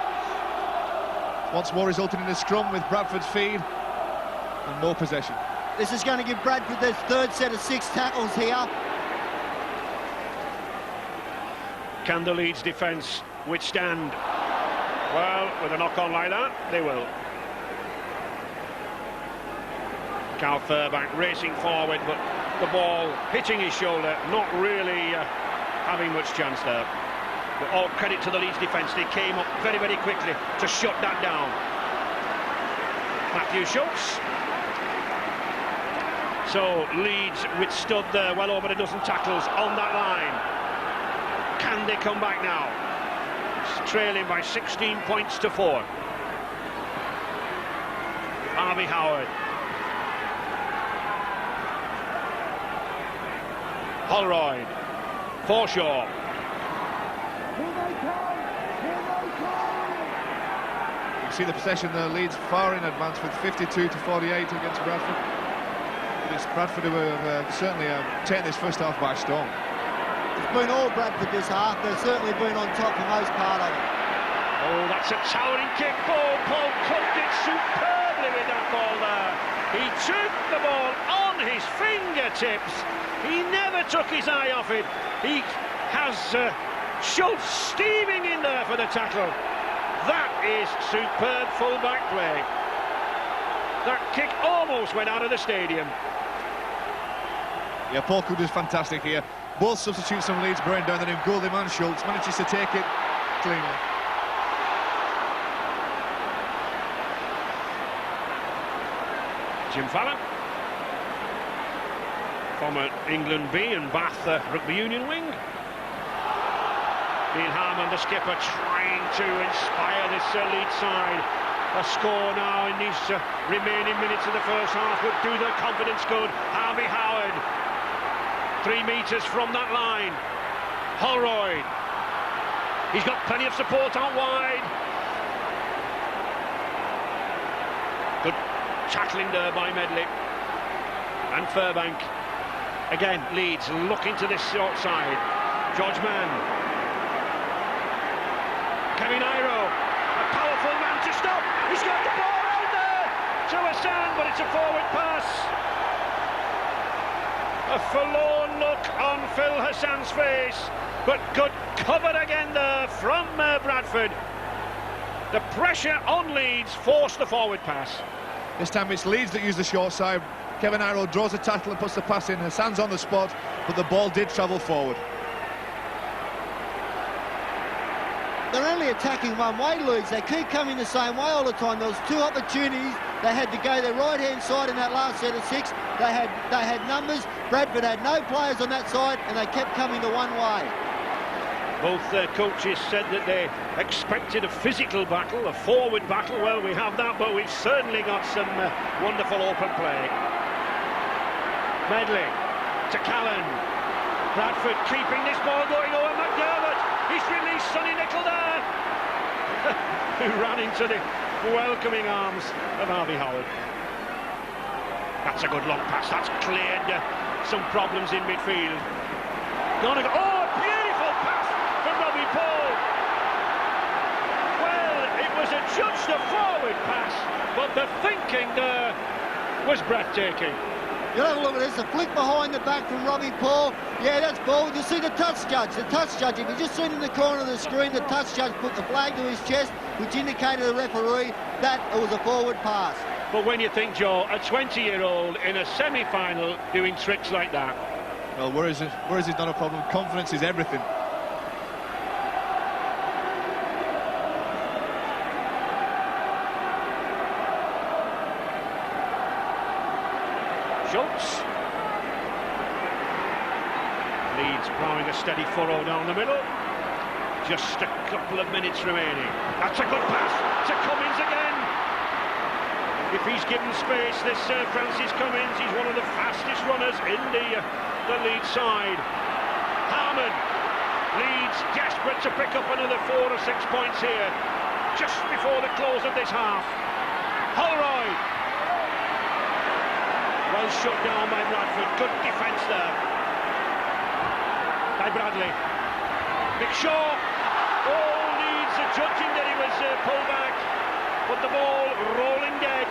Once more resulting in a scrum with Bradford's feed and more possession. This is going to give Bradford their 3rd set of 6 tackles here. Can the Leeds defence withstand? Well, with a knock-on like that, they will. Cal Furbank racing forward, but the ball hitting his shoulder, not really having much chance there. But all credit to the Leeds defence, they came up very, very quickly to shut that down. Matthew Schultz. So Leeds withstood well over a dozen tackles on that line. Can they come back now? It's trailing by 16 points to 4. Harvey Howard. Holroyd. Forshaw. You see the possession there, Leeds far in advance with 52 to 48 against Bradford. It's Bradford who have certainly taken this first half by storm. It's been all Bradford this half. They've certainly been on top for most part of it. Oh, that's a towering kick. Paul clubbed it superbly with that ball there. He took the ball on his fingertips. He never took his eye off it. He has Schultz steaming in there for the tackle. That is superb full-back play. That kick almost went out of the stadium. Yeah, Paul Cook is fantastic here. Both substitutes from Leeds bring down the new goalie man. Schultz manages to take it cleanly. Jim Fallon, former England B and Bath rugby union wing. Dean Harmon, the skipper, trying to inspire this Leeds side. A score now in these remaining minutes of the first half would do their confidence good. Harvey Howard, 3 metres from that line. Holroyd, he's got plenty of support out wide. Good tackling there by Medley. And Furbank. Again, Leeds looking to this short side. George Mann. Kevin Iro, a powerful man to stop. He's got the ball out there to Hassan, but it's a forward pass. A forlorn look on Phil Hassan's face, but good cover again there from Bradford. The pressure on Leeds forced the forward pass. This time it's Leeds that use the short side. Kevin Iro draws a tackle and puts the pass in. Hassan's on the spot, but the ball did travel forward. They're only attacking one way, Leeds. They keep coming the same way all the time. There was 2 opportunities. They had to go their right-hand side in that last set of 6. They had numbers. Bradford had no players on that side, and they kept coming the one way. Both coaches said that they expected a physical battle, a forward battle. Well, we have that, but we've certainly got some wonderful open play. Medley to Callan. Bradford keeping this ball going over McDermott. He's released Sonny Nicol there, who ran into the welcoming arms of Harvey Howard. That's a good long pass. That's cleared some problems in midfield. Gonna go. Oh, beautiful pass from Robbie Paul. Well, it was adjudged a forward pass, but the thinking there was breathtaking. You have a look at this, a flick behind the back from Robbie Paul. Yeah, that's ball. You see the touch judge. The touch judge, if you just seen in the corner of the screen, the touch judge put the flag to his chest, which indicated the referee that it was a forward pass. But when you think, Joe, a 20-year-old in a semi-final doing tricks like that. Well, where is it not a problem? Confidence is everything. Schultz. Leeds ploughing a steady furrow down the middle. Just a couple of minutes remaining. That's a good pass to Cummins again. If he's given space, this Francis Cummins, he's one of the fastest runners in the Leeds side. Harmon. Leeds desperate to pick up another 4 or 6 points here, just before the close of this half. Holroyd. Well shut down by Bradford. Good defence there by Bradley. McShaw. Oh, Leeds judging that he was pulled back, but the ball rolling dead.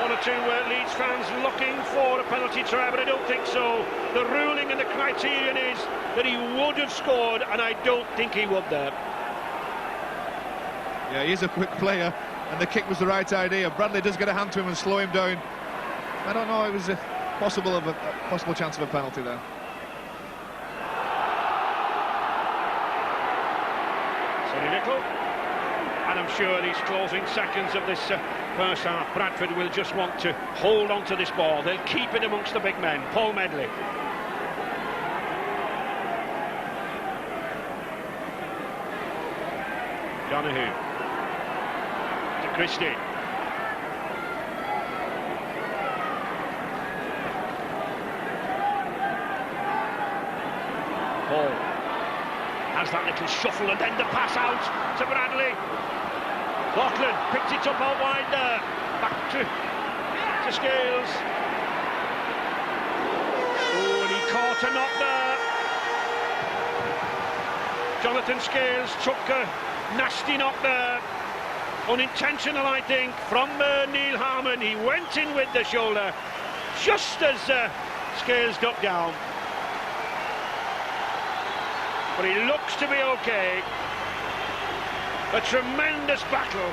one or two Leeds fans looking for a penalty try, but I don't think so. The ruling and the criterion is that he would have scored, and I don't think he would there. Yeah, he's a quick player, and the kick was the right idea. Bradley does get a hand to him and slow him down. I don't know, it was a possible chance of a penalty there. Sonny Little, and I'm sure these closing seconds of this first half, Bradford will just want to hold on to this ball. They'll keep it amongst the big men. Paul Medley. Donahue. To Christie. Paul has that little shuffle and then the pass out to Bradley. Lachlan picked it up out wide there. Back to Scales. Oh, and he caught a knock there. Jonathan Scales took a nasty knock there. Unintentional, I think, from Neil Harmon. He went in with the shoulder just as Scales ducked down. But he looks to be okay. A tremendous battle.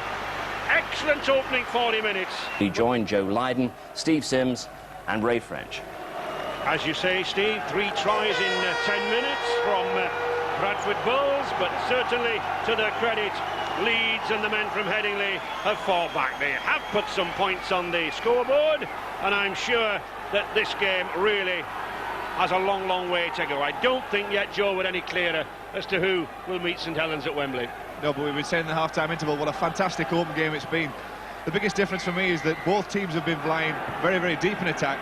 Excellent opening 40 minutes. He joined Joe Lydon, Steve Sims and Ray French. As you say, Steve, 3 tries in 10 minutes from Bradford Bulls, but certainly to their credit, Leeds and the men from Headingley have fought back. They have put some points on the scoreboard, and I'm sure that this game really has a long, long way to go. I don't think yet, Joe, we're any clearer as to who will meet St Helens at Wembley. No, but we've been saying in the half-time interval what a fantastic open game it's been. The biggest difference for me is that both teams have been flying very, very deep in attack,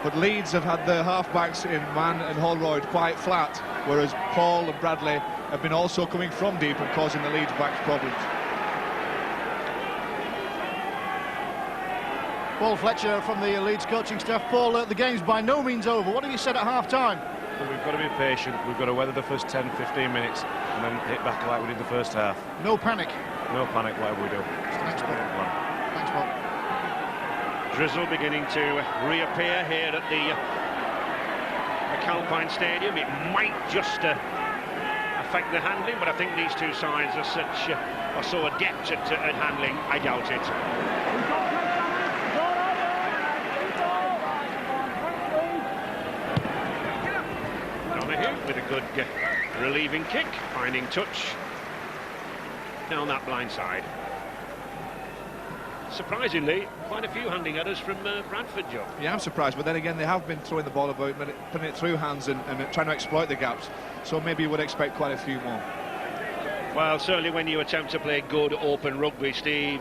but Leeds have had their half-backs in Mann and Holroyd quite flat, whereas Paul and Bradley have been also coming from deep and causing the Leeds backs problems. Paul Fletcher from the Leeds coaching staff. Paul, the game's by no means over. What have you said at half-time? Well, we've got to be patient. We've got to weather the first 10-15 minutes and then hit back like we did the first half. No panic. No panic, whatever we do. Thanks, Paul. Thanks, Paul. Drizzle beginning to reappear here at the Calpine Stadium. It might just affect the handling, but I think these two sides are so adept at handling, I doubt it. With a good relieving kick, finding touch down that blind side. Surprisingly, quite a few handing errors from Bradford, Joe. Yeah, I'm surprised, but then again, they have been throwing the ball about, putting it through hands and trying to exploit the gaps, so maybe you would expect quite a few more. Well, certainly when you attempt to play good open rugby, Steve,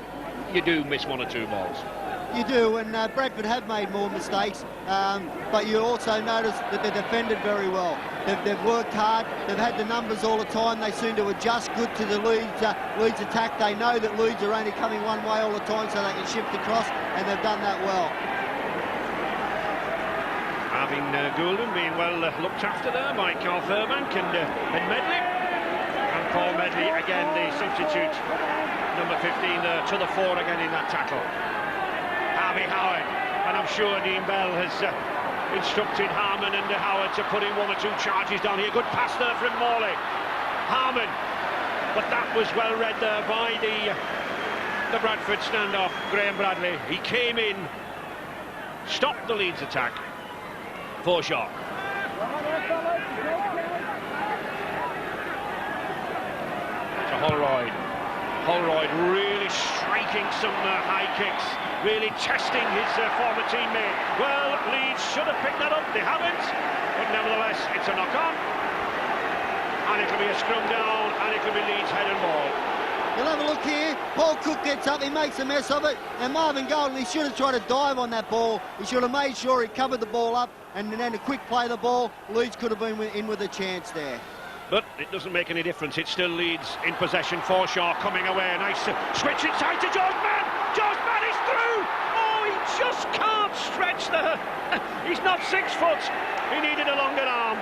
you do miss 1 or 2 balls. You do, and Bradford have made more mistakes, but you also notice that they're defended very well. They've worked hard, they've had the numbers all the time, they seem to adjust good to the Leeds attack. They know that Leeds are only coming one way all the time, so they can shift across, and they've done that well. Having Goulden being well looked after there by Carl Fairbank and Medley. And Paul Medley, again, the substitute, number 15 there, to the fore again in that tackle. Harvey Howard, and I'm sure Dean Bell has instructed Harmon and Howard to put in 1 or 2 charges down here. Good pass there from Morley. Harmon, but that was well read there by the Bradford standoff, Graham Bradley. He came in, stopped the Leeds attack. Forshaw. To Holroyd. Holroyd really striking some high kicks, really testing his former teammate. Well, Leeds should have picked that up, they haven't, but nevertheless, it's a knock-on. And it'll be a scrum down, and it'll be Leeds head and ball. You'll have a look here, Paul Cook gets up, he makes a mess of it, and Marvin Golden, he should have tried to dive on that ball. He should have made sure he covered the ball up, and then a quick play of the ball, Leeds could have been in with a chance there. But it doesn't make any difference. It still Leeds in possession. Forshaw coming away. A nice switch inside to George Mann. George Mann is through. Oh, he just can't stretch there. He's not 6 foot. He needed a longer arm.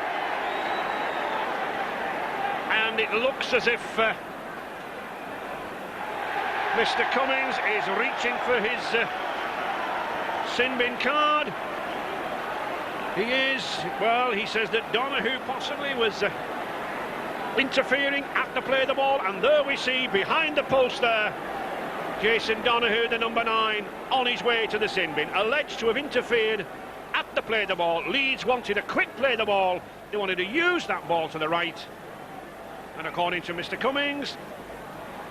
And it looks as if Mr. Cummings is reaching for his Sin bin card. He is, well, he says that Donahue possibly was interfering at the play of the ball, and there we see behind the post there Jason Donahue, the number 9, on his way to the sin bin, alleged to have interfered at the play of the ball. Leeds wanted a quick play of the ball, they wanted to use that ball to the right, and according to Mr. Cummings,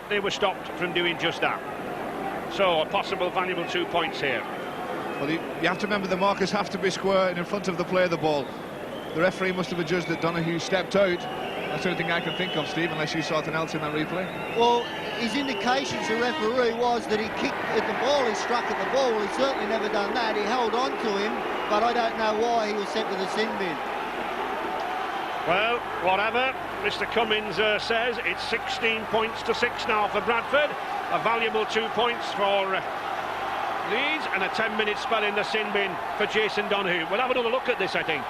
they were stopped from doing just that. So a possible valuable 2 points here. Well, you have to remember the markers have to be square and in front of the play of the ball. The referee must have adjudged that Donahue stepped out. That's the only thing I can think of, Steve, unless you saw something else in that replay. Well, his indications, the referee, was that he kicked at the ball, he struck at the ball. He's certainly never done that. He held on to him, but I don't know why he was sent to the sin bin. Well, whatever Mr. Cummins says, it's 16 points to 6 now for Bradford. A valuable 2 points for Leeds, and a 10-minute spell in the sin bin for Jason Donahue. We'll have another look at this, I think.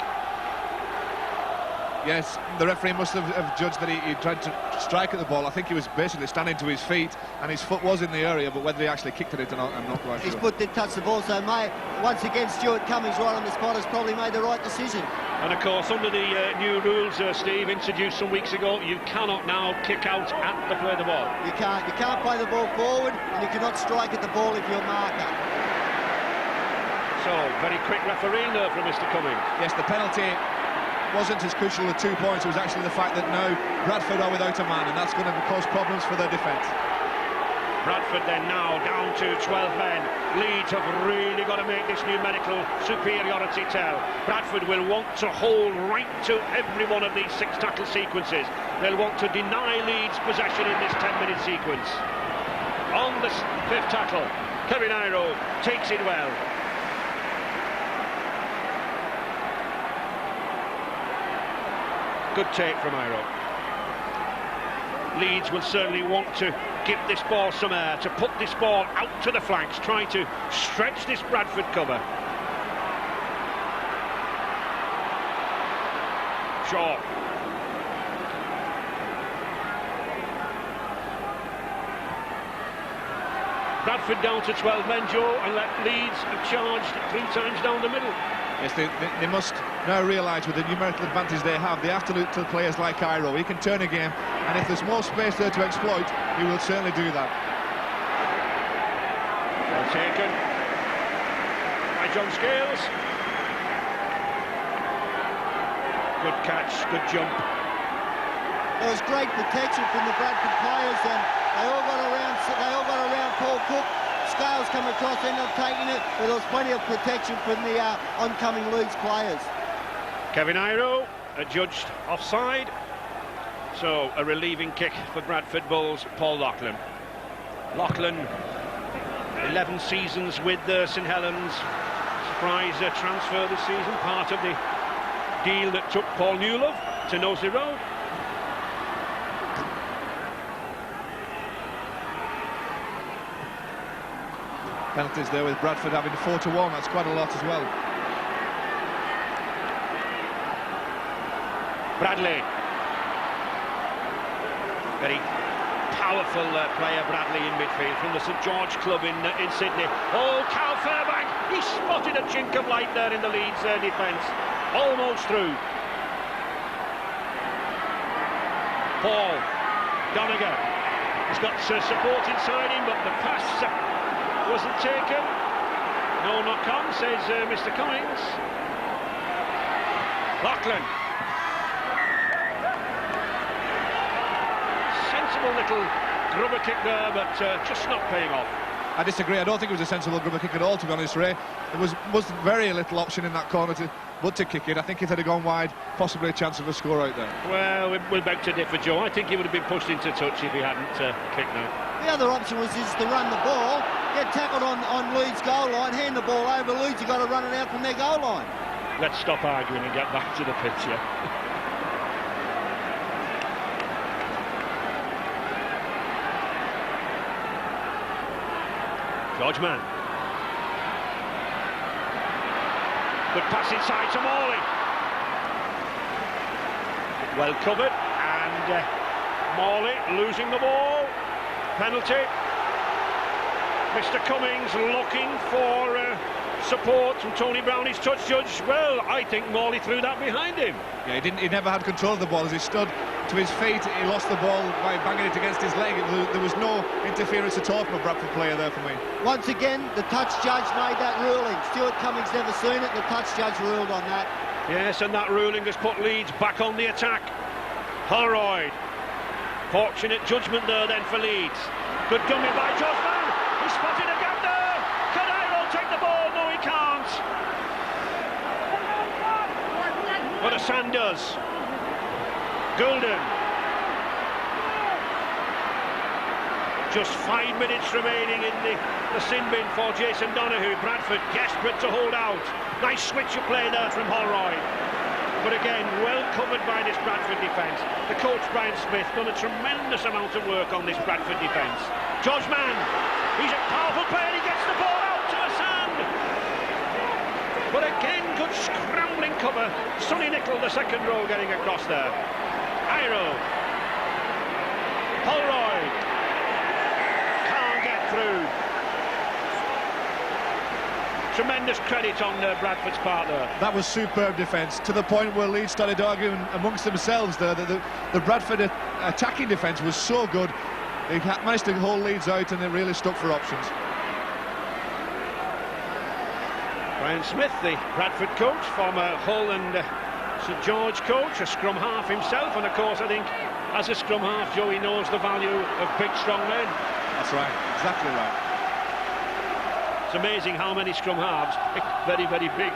Yes, the referee must have judged that he tried to strike at the ball. I think he was basically standing to his feet, and his foot was in the area, but whether he actually kicked at it or not, I'm not quite sure. His foot did touch the ball, so once again, Stuart Cummings right on the spot has probably made the right decision. And of course, under the new rules, Steve, introduced some weeks ago, you cannot now kick out at the play of the ball. You can't play the ball forward, and you cannot strike at the ball if you're a marker. So, very quick refereeing there from Mr. Cummings. Yes, the penalty wasn't as crucial as 2 points. It was actually the fact that now Bradford are without a man, and that's going to cause problems for their defence. Bradford then now down to 12 men. Leeds have really got to make this numerical superiority tell. Bradford will want to hold right to every one of these 6 tackle sequences. They'll want to deny Leeds possession in this 10-minute sequence. On the 5th tackle, Kevin Iro takes it well. Good take from Iro. Leeds will certainly want to give this ball some air, to put this ball out to the flanks, try to stretch this Bradford cover. Shaw. Bradford down to 12 men, Joe, and let Leeds have charged 3 times down the middle. Yes, they must now realise with the numerical advantage they have to look to players like Iro. He can turn a game, and if there's more space there to exploit, he will certainly do that. Well taken by John Scales. Good catch, good jump. There was great protection from the Bradford players, and they all got around Paul Cook. Scales come across, ended up taking it, but there was plenty of protection from the oncoming Leeds players. Kevin Iro adjudged offside, so a relieving kick for Bradford Bulls, Paul Loughlin. Loughlin, 11 seasons with St Helens, surprise transfer this season, part of the deal that took Paul Newlove to Knowsley Road. Penalties there with Bradford having 4-1, that's quite a lot as well. Bradley. Very powerful player, Bradley, in midfield from the St George club in Sydney. Oh, Cal Fairbank, he spotted a chink of light there in the Leeds defence. Almost through. Paul Donegan. He's got support inside him, but the pass wasn't taken. No knock on, says Mr Cummings. Loughlin. Sensible little grubber kick there, but just not paying off. I disagree. I don't think it was a sensible grubber kick at all, to be honest, Ray. There was very little option in that corner but to kick it. I think if it had gone wide, possibly a chance of a score out there. Well, we'll beg to differ, Joe. I think he would have been pushed into touch if he hadn't kicked that. The other option was just to run the ball, get tackled on Leeds' goal line, hand the ball over. Leeds have got to run it out from their goal line. Let's stop arguing and get back to the pitch, yeah. George Mann. Good pass inside to Morley. Well covered, and Morley losing the ball. Penalty. Mr Cummings looking for support from Tony Brown, his touch judge. Well, I think Morley threw that behind him. Yeah, he never had control of the ball. As he stood to his feet, he lost the ball by banging it against his leg. There was no interference at all from a Bradford player there for me. Once again, the touch judge made that ruling. Stuart Cummings never seen it. The touch judge ruled on that. Yes, and that ruling has put Leeds back on the attack. Holroyd. Fortunate judgment there then for Leeds. Good dummy by George Mann. He spotted a gap there. Can Iro take the ball? No, he can't. What a Sanders. Goulden. Just 5 minutes remaining in the sin bin for Jason Donoghue. Bradford desperate to hold out. Nice switch of play there from Holroyd. But again, well covered by this Bradford defence. The coach, Brian Smith, done a tremendous amount of work on this Bradford defence. George Mann, he's a powerful player, he gets the ball out to the sand. But again, good scrambling cover. Sonny Nicol, the second row, getting across there. Iro. Holroyd. Can't get through. Tremendous credit on Bradford's part there. That was superb defence, to the point where Leeds started arguing amongst themselves there that the Bradford attacking defence was so good. They managed to hold Leeds out and they really stuck for options. Brian Smith, the Bradford coach, former Hull and St George coach, a scrum half himself, and of course I think as a scrum half, Joey knows the value of big strong men. That's right, exactly right. It's amazing how many scrum halves, very, very big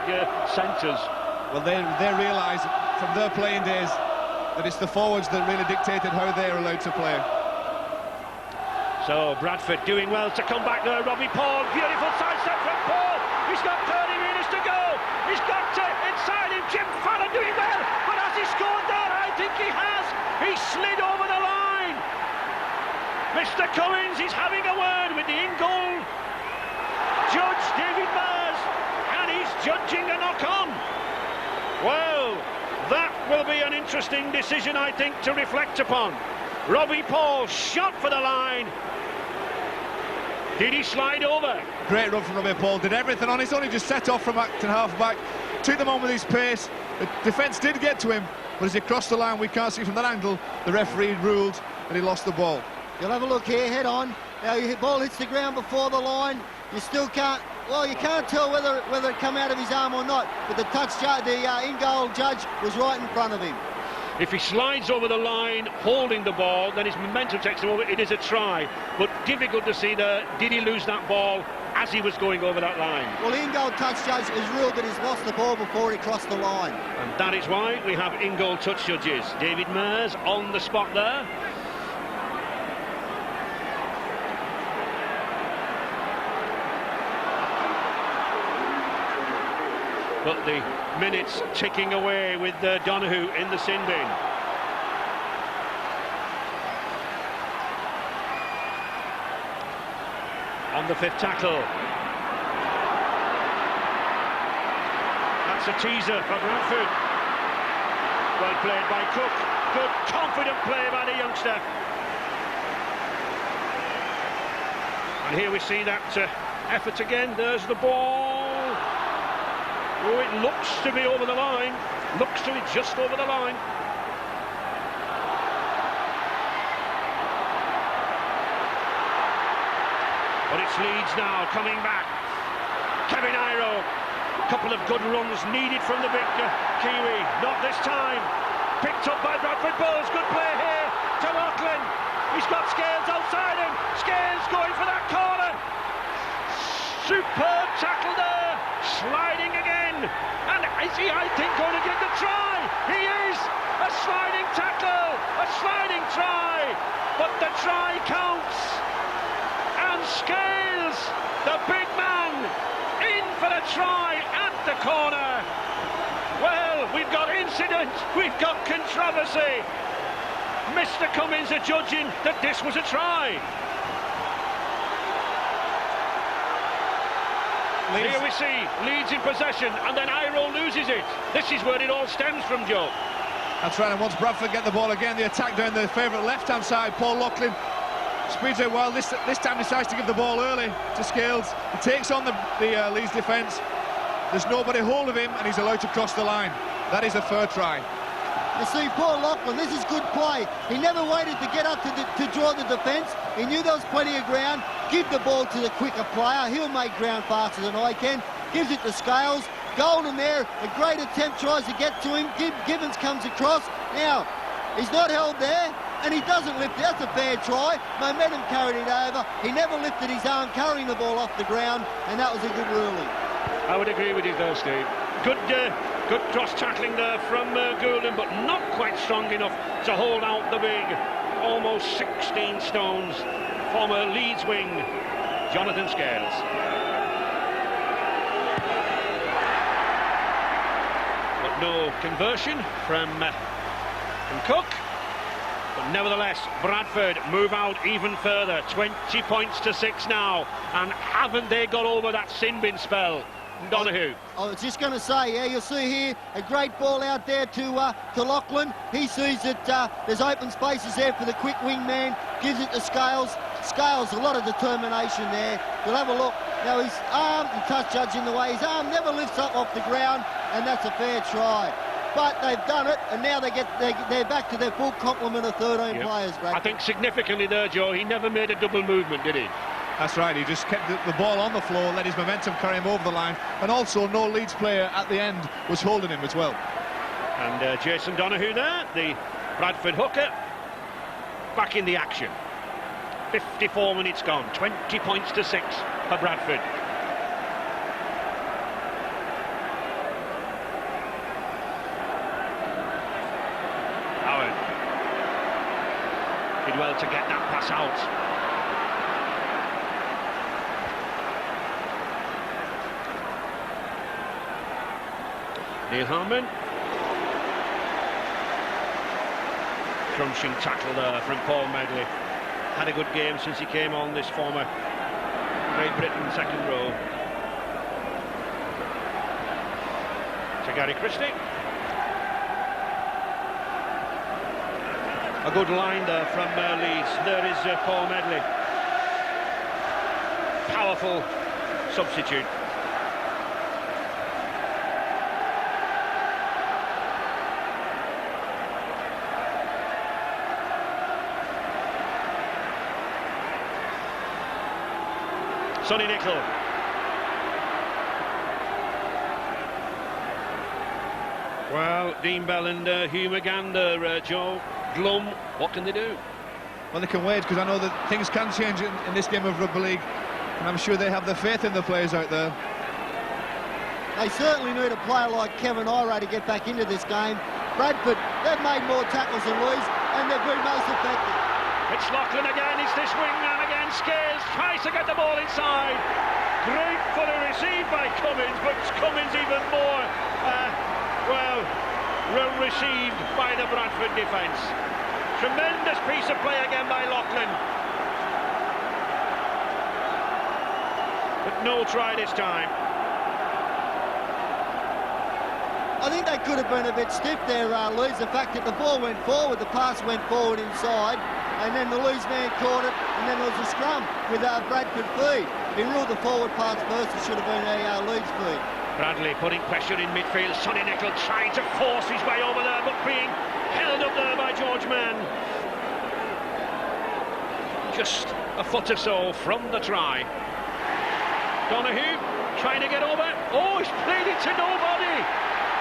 centres. Well, they realise from their playing days that it's the forwards that really dictated how they're allowed to play. So Bradford doing well to come back there. Robbie Paul, beautiful sidestep from Paul. He's got 30 metres to go. He's got to inside him. Jim Fallon doing well, but has he scored there? I think he has. He slid over the line. Mr. Cummins is having a word with the in-goal judge, David Mars, and he's judging a knock-on. Well, that will be an interesting decision, I think, to reflect upon. Robbie Paul shot for the line. Did he slide over? Great run from Robbie Paul, did everything on his own. He just set off from acting half-back, took them on with his pace. The defence did get to him, but as he crossed the line, we can't see from that angle, the referee ruled that he lost the ball. You'll have a look here, head on. Now, the ball hits the ground before the line. You still can't, well, you can't tell whether it come out of his arm or not, but the in-goal judge was right in front of him. If he slides over the line, holding the ball, then his momentum takes him over. It is a try, but difficult to see there. Did he lose that ball as he was going over that line? Well, the in-goal touch judge has ruled that he's lost the ball before he crossed the line. And that is why we have in-goal touch judges. David Mers on the spot there. But the minutes ticking away with Donoghue in the sin bin. On the fifth tackle. That's a teaser for Bradford. Well played by Cook. Good, confident play by the youngster. And here we see that effort again. There's the ball. Oh, it looks to be over the line. Looks to be just over the line. But it's Leeds now coming back. Kevin Iro. A couple of good runs needed from the big Kiwi. Not this time. Picked up by Bradford Bulls. Good play here to Watland. He's got Scales outside him. Scales going for that corner. Superb tackle there. Sliding again. And is he, I think, going to get the try? He is! A sliding tackle! A sliding try! But the try counts! And Scales, the big man, in for the try at the corner! Well, we've got incident, we've got controversy. Mr. Cummins are judging that this was a try. Here we see Leeds in possession, and then Iro loses it. This is where it all stems from, Joe. That's right, and once Bradford get the ball again, the attack down the favourite left-hand side, Paul Loughlin speeds out well. This time decides to give the ball early to Scales. He takes on the Leeds defence, there's nobody hold of him, and he's allowed to cross the line. That is a fair try. You see, Paul Lachlan, this is good play. He never waited to get up to draw the defence. He knew there was plenty of ground. Give the ball to the quicker player. He'll make ground faster than I can. Gives it to Scales. Golden there, a great attempt, tries to get to him. Gibbons comes across. Now, he's not held there, and he doesn't lift it. That's a fair try. Momentum carried it over. He never lifted his arm, carrying the ball off the ground, and that was a good ruling. I would agree with you there, Steve. Good cross-tackling there from Goulden, but not quite strong enough to hold out the big, almost 16 stones, former Leeds wing, Jonathan Scales. But no conversion from Cook. But nevertheless, Bradford move out even further. 20 points to 6 now. And haven't they got over that sin bin spell? Donahue. I was just going to say, yeah, you'll see here a great ball out there to Lachlan. He sees that there's open spaces there for the quick wing man. Gives it to Scales. Scales, a lot of determination there. You'll have a look. Now his arm, the touch judge in the way, his arm never lifts up off the ground, and that's a fair try. But they've done it, and now they're back to their full complement of 13 players, Brad. I think significantly there, Joe, he never made a double movement, did he? That's right, he just kept the ball on the floor, let his momentum carry him over the line, and also no Leeds player at the end was holding him as well. And Jason Donahue there, the Bradford hooker, back in the action. 54 minutes gone, 20 points to 6 for Bradford. Howard did well to get that pass out. Neil Harman. Crunching tackle there from Paul Medley. Had a good game since he came on, this former Great Britain second row. To Gary Christie. A good line there from Leeds. There is Paul Medley. Powerful substitute. Sonny Nicol. Well, Dean Bell and Hugh McGander, Joe, glum, what can they do? Well, they can wait, because I know that things can change in this game of rugby league, and I'm sure they have the faith in the players out there. They certainly need a player like Kevin Ira to get back into this game. Bradford, they've made more tackles than Leeds, and they've been most effective. It's Lachlan again, it's this wingman again. Scales tries to get the ball inside. Gratefully received by Cummins, but Cummins even more, well received by the Bradford defence. Tremendous piece of play again by Lachlan. But no try this time. I think they could have been a bit stiff there, Leeds. The fact that the ball went forward, the pass went forward inside, and then the Leeds man caught it, and then there was a scrum with Bradford feed. He ruled the forward pass first. It should have been a Leeds feed. Bradley putting pressure in midfield. Sonny Nicol trying to force his way over there, but being held up there by George Mann. Just a foot or so from the try. Donahue trying to get over. Oh, he's played it to nobody.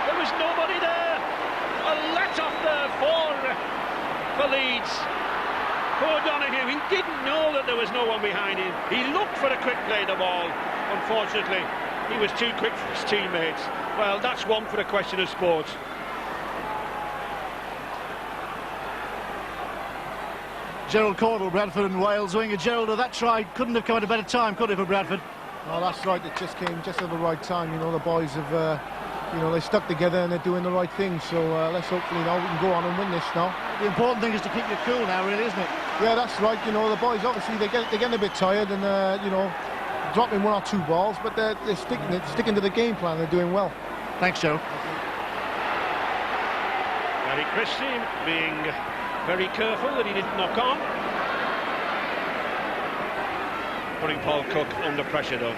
There was nobody there. A let-off there for Leeds. Poor Donahue, he didn't know that there was no one behind him. He looked for a quick play the ball. Unfortunately, he was too quick for his teammates. Well, that's one for the question of sport. Gerald Cordell, Bradford and Wales winger. Gerald, that try couldn't have come at a better time, could it, for Bradford? Oh, that's right. It just came just at the right time. You know, the boys have, you know, they stuck together and they're doing the right thing. So let's hopefully now we can go on and win this now. The important thing is to keep you cool now, really, isn't it? Yeah, that's right. You know, the boys obviously they're getting a bit tired and you know, dropping one or two balls, but they're sticking to the game plan. They're doing well. Thanks, Joe. Gary Christie being very careful that he didn't knock on. Putting Paul Cook under pressure, though.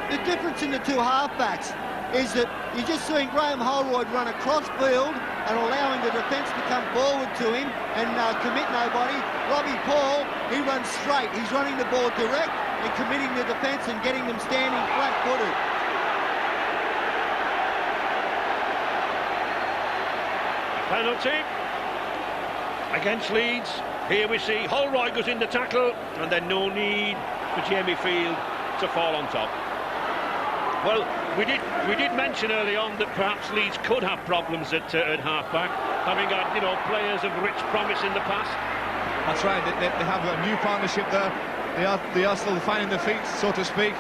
the difference in the two halfbacks is that you're just seeing Graham Holroyd run across field and allowing the defence to come forward to him and commit nobody. Robbie Paul, he runs straight. He's running the ball direct and committing the defence and getting them standing flat-footed. Penalty against Leeds. Here we see Holroyd goes in the tackle, and then no need for Jamie Field to fall on top. Well, we did mention early on that perhaps Leeds could have problems at half-back, having had, you know, players of rich promise in the past. That's right. They have a new partnership there. They are still finding their feet, so to speak.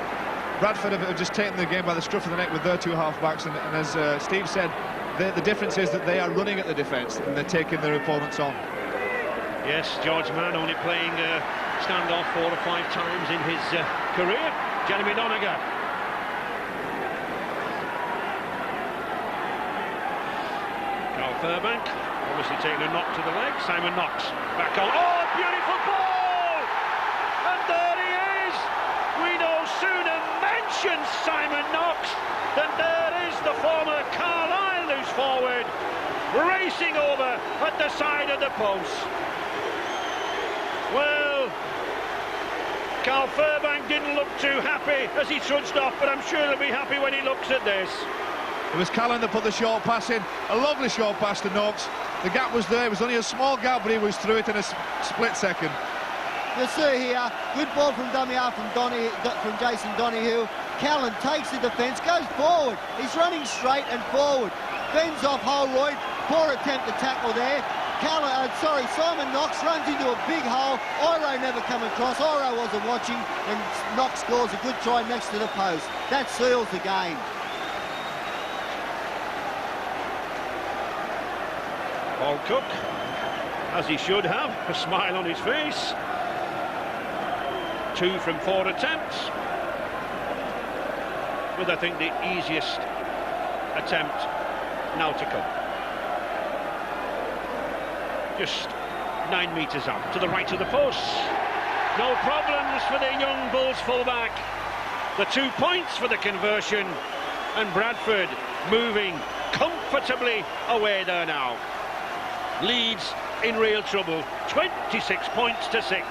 Bradford have just taken the game by the scruff of the neck with their two half-backs, and as Steve said, the difference is that they are running at the defence and they're taking their opponents on. Yes, George Mann only playing standoff 4 or 5 times in his career. Jeremy Donegan. Carl Fairbank, obviously taking a knock to the leg. Simon Knox back on. Oh, beautiful ball! And there he is! We no sooner mention Simon Knox than there is the former Carlisle loose forward racing over at the side of the post. Well, Carl Fairbank didn't look too happy as he trudged off, but I'm sure he'll be happy when he looks at this. It was Callan that put the short pass in, a lovely short pass to Knox. The gap was there, it was only a small gap, but he was through it in a split second. You see here, good ball from dummy half from Jason Donahue. Callan takes the defence, goes forward. He's running straight and forward. Fends off Holroyd, poor attempt to tackle there. Simon Knox runs into a big hole. Iro never come across. Iro wasn't watching, and Knox scores a good try next to the post. That seals the game. Paul Cook, as he should have, a smile on his face. 2 from 4 attempts, with I think the easiest attempt now to come. Just 9 metres out to the right of the post. No problems for the young Bulls fullback. The 2 points for the conversion, and Bradford moving comfortably away there now. Leeds in real trouble, 26 points to 6.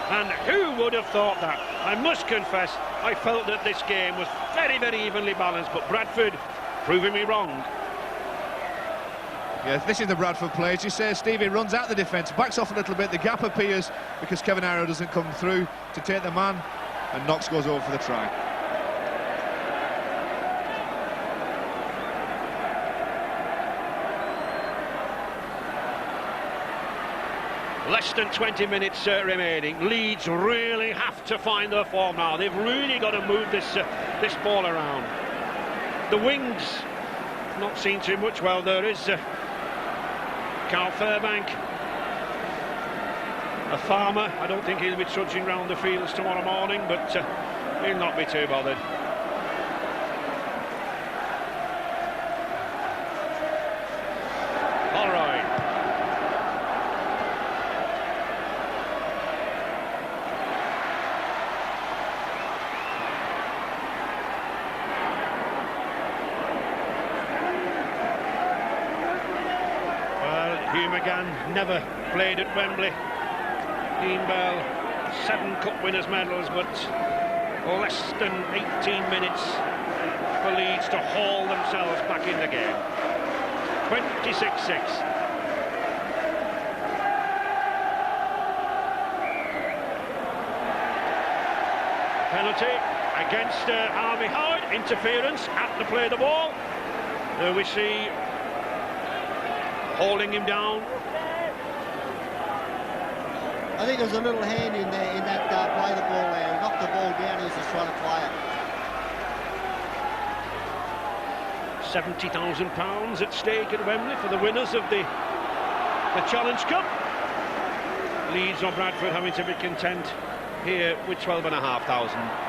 And who would have thought that? I must confess, I felt that this game was very, very evenly balanced, but Bradford proving me wrong. Yeah, this is the Bradford play. As you say, Stevie runs out the defence, backs off a little bit, the gap appears because Kevin Arrow doesn't come through to take the man, and Knox goes over for the try. Less than 20 minutes remaining. Leeds really have to find their form now. They've really got to move this ball around. The wings, not seen too much. Well, there is Carl Fairbank, a farmer. I don't think he'll be trudging round the fields tomorrow morning, but he'll not be too bothered. Hugh McGann never played at Wembley. Dean Bell, 7 cup winners' medals, but less than 18 minutes for Leeds to haul themselves back in the game. 26-6. Penalty against Harvey Howard. Interference at the play of the ball. There we see holding him down. I think there's a little hand in there in that play the ball there. He knocked the ball down, he was just trying to play it. £70,000 at stake at Wembley for the winners of the Challenge Cup. Leeds or Bradford having to be content here with 12,500.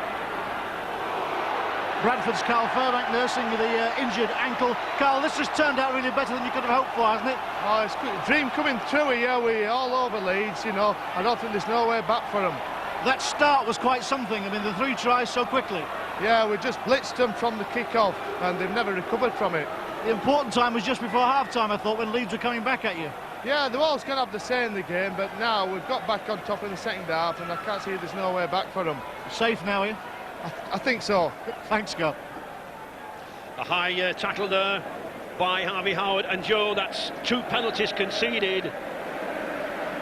Bradford's Carl Fairbank nursing the injured ankle. Carl, this has turned out really better than you could have hoped for, hasn't it? Oh, it's good. Dream coming true here. We're all over Leeds, you know. I don't think there's no way back for them. That start was quite something. I mean, the 3 tries so quickly. Yeah, we just blitzed them from the kick-off and they've never recovered from it. The important time was just before half-time, I thought, when Leeds were coming back at you. Yeah, they're always going to have the say in the game, but now we've got back on top in the second half and I can't see there's no way back for them. Safe now, are you? I think so. Thanks, Scott. A high tackle there by Harvey Howard, and Joe, that's 2 penalties conceded.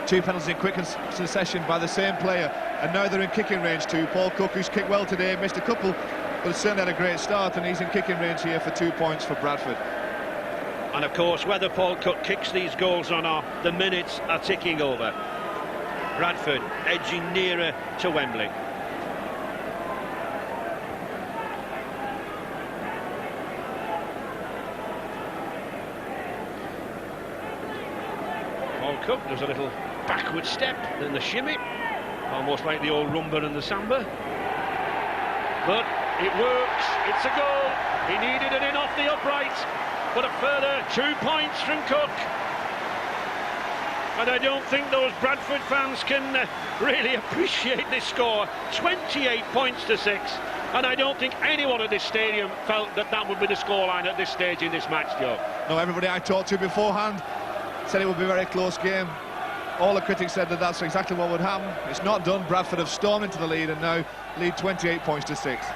2 penalties in quick succession by the same player, and now they're in kicking range too. Paul Cook, who's kicked well today, missed a couple, but has certainly had a great start, and he's in kicking range here for 2 points for Bradford. And of course, whether Paul Cook kicks these goals or not, the minutes are ticking over. Bradford edging nearer to Wembley. Paul Cook does a little backward step, then the shimmy, almost like the old rumba and the samba. But it works, it's a goal. He needed it in off the upright, but a further 2 points from Cook. And I don't think those Bradford fans can really appreciate this score. 28 points to 6. And I don't think anyone at this stadium felt that that would be the scoreline at this stage in this match, Joe. No, everybody I talked to beforehand said it would be a very close game. All the critics said that that's exactly what would happen. It's not done. Bradford have stormed into the lead and now lead 28 points to 6.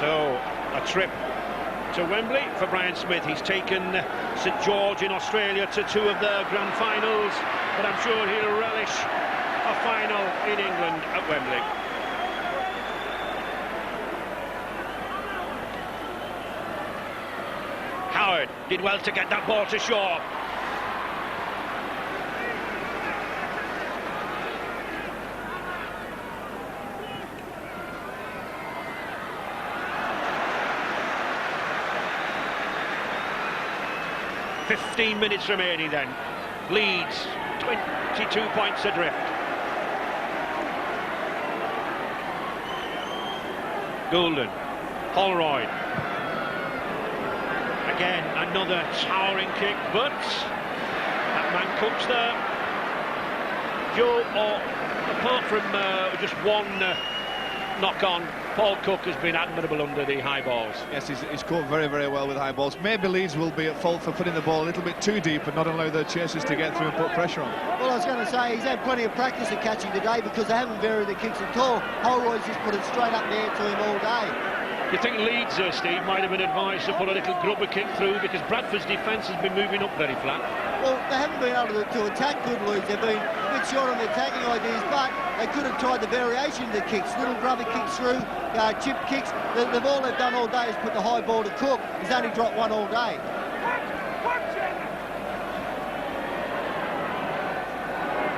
So, a trip to Wembley for Brian Smith. He's taken St George in Australia to 2 of their grand finals, but I'm sure he'll relish a final in England at Wembley. Howard did well to get that ball to shore. "15 minutes remaining then. Leeds 22 points adrift. Goulden, Holroyd. Again, another towering kick, but that man Cook's there. Joe, apart from just one knock on, Paul Cook has been admirable under the high balls. Yes, he's caught very, very well with high balls. Maybe Leeds will be at fault for putting the ball a little bit too deep and not allow their chasers to get through and put pressure on. Well, I was going to say, he's had plenty of practice at catching today because they haven't varied the kicks at all. Holroyd's just put it straight up there to him all day. Do you think Leeds, Steve, might have been advised to put a little grubber kick through because Bradford's defence has been moving up very flat? Well, they haven't been able to attack good, Leeds. They've been a bit short on the attacking ideas, but they could have tried the variation of the kicks. Little grubber kicks through, chip kicks. All they've done all day is put the high ball to Cook. He's only dropped 1 all day.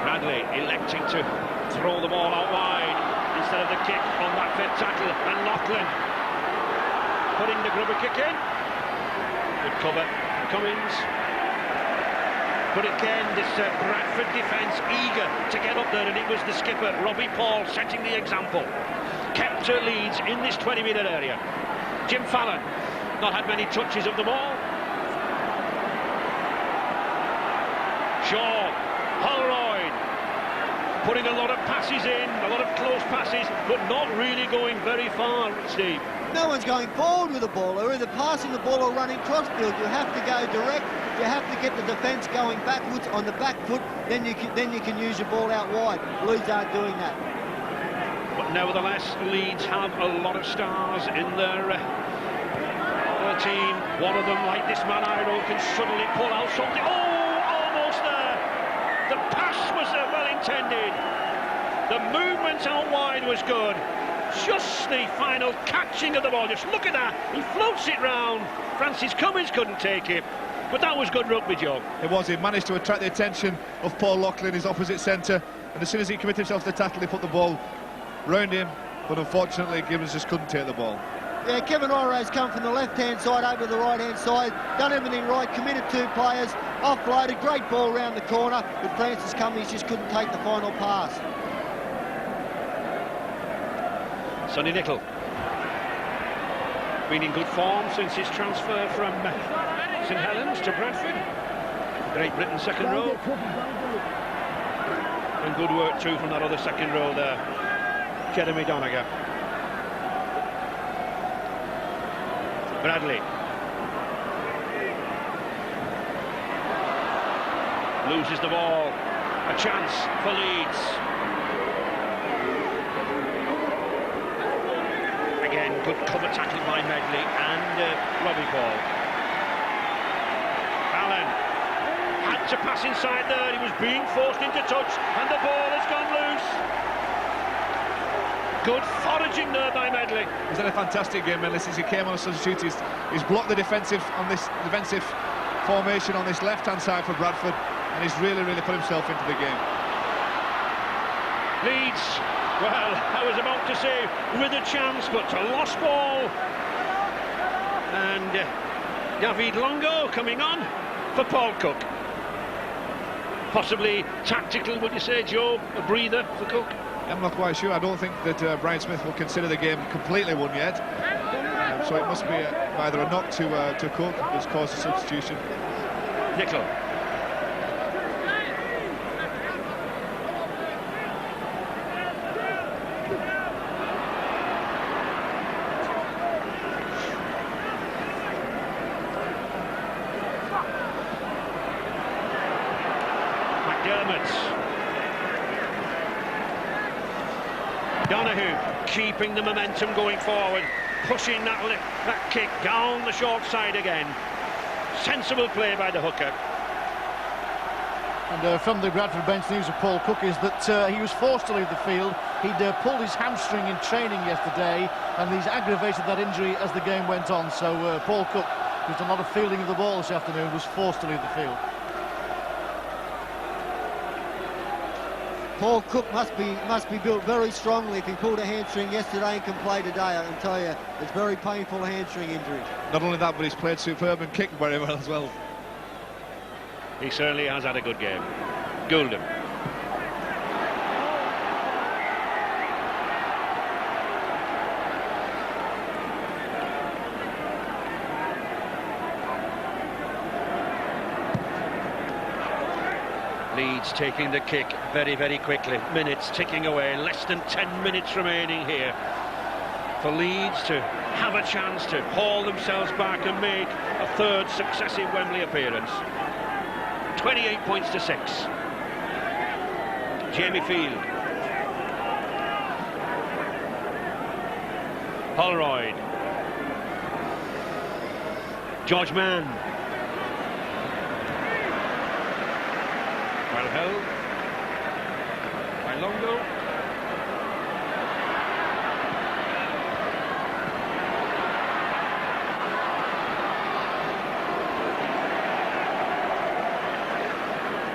Bradley electing to throw the ball out wide instead of the kick on that fifth tackle, and Lachlan putting the grubber kick in. Good cover, Cummins. But again, this Bradford defence eager to get up there, and it was the skipper, Robbie Paul, setting the example. Kept to Leeds in this 20-minute area. Jim Fallon not had many touches of the ball. Shaw, Holroyd, putting a lot of passes in, a lot of close passes, but not really going very far, Steve. No one's going forward with the ball. They're either passing the ball or running crossfield. You have to go direct. You have to get the defence going backwards on the back foot. Then you can use your ball out wide. Leeds aren't doing that. But nevertheless, Leeds have a lot of stars in their team. One of them, like this man Iroh, can suddenly pull out something. Oh, almost there. The pass was well intended. The movement out wide was good. Just the final catching of the ball. Just look at that. He floats it round. Francis Cummins couldn't take it. But that was good rugby, Joe. It was. He managed to attract the attention of Paul Lachlan, his opposite centre. And as soon as he committed himself to the tackle, he put the ball round him. But unfortunately, Gibbons just couldn't take the ball. Yeah, Kevin Iroh's come from the left-hand side over to the right-hand side. Done everything right. Committed 2 players. Offloaded. Great ball round the corner. But Francis Cummins just couldn't take the final pass. Sonny Nicol. been in good form since his transfer from St Helens to Bradford. Great Britain second row. And good work too from that other second row there, Jeremy Donegan. Bradley. Loses the ball. A chance for Leeds. Again, good cover tackling by Medley and Robbie Paul. Allen had to pass inside there. He was being forced into touch and the ball has gone loose. Good foraging there by Medley. He's had a fantastic game, Medley, since he came on a substitute. He's blocked the defensive formation on this left-hand side for Bradford, and he's really put himself into the game. Leeds, well, I was about to say with a chance, but a lost ball. And David Longo coming on for Paul Cook. Possibly tactical, would you say, Joe? A breather for Cook? I'm not quite sure. I don't think that Brian Smith will consider the game completely won yet. So it must be either a knock to Cook that's caused a substitution. Nicoll. Donahue keeping the momentum going forward, pushing that kick down the short side again. Sensible play by the hooker. And from the Bradford bench, news of Paul Cook is that he was forced to leave the field. He'd pulled his hamstring in training yesterday, and he's aggravated that injury as the game went on. So Paul Cook, who's done a lot of fielding of the ball this afternoon, was forced to leave the field. Paul Cook must be built very strongly if he pulled a hamstring yesterday and can play today. I can tell you, it's very painful hamstring injury. Not only that, but he's played superb and kicked very well as well. He certainly has had a good game. Gouldham. Leeds taking the kick very quickly. Minutes ticking away, less than 10 minutes remaining here for Leeds to have a chance to haul themselves back and make a third successive Wembley appearance. 28 points to 6. Jamie Field. Holroyd. George Mann. Well held by Longo.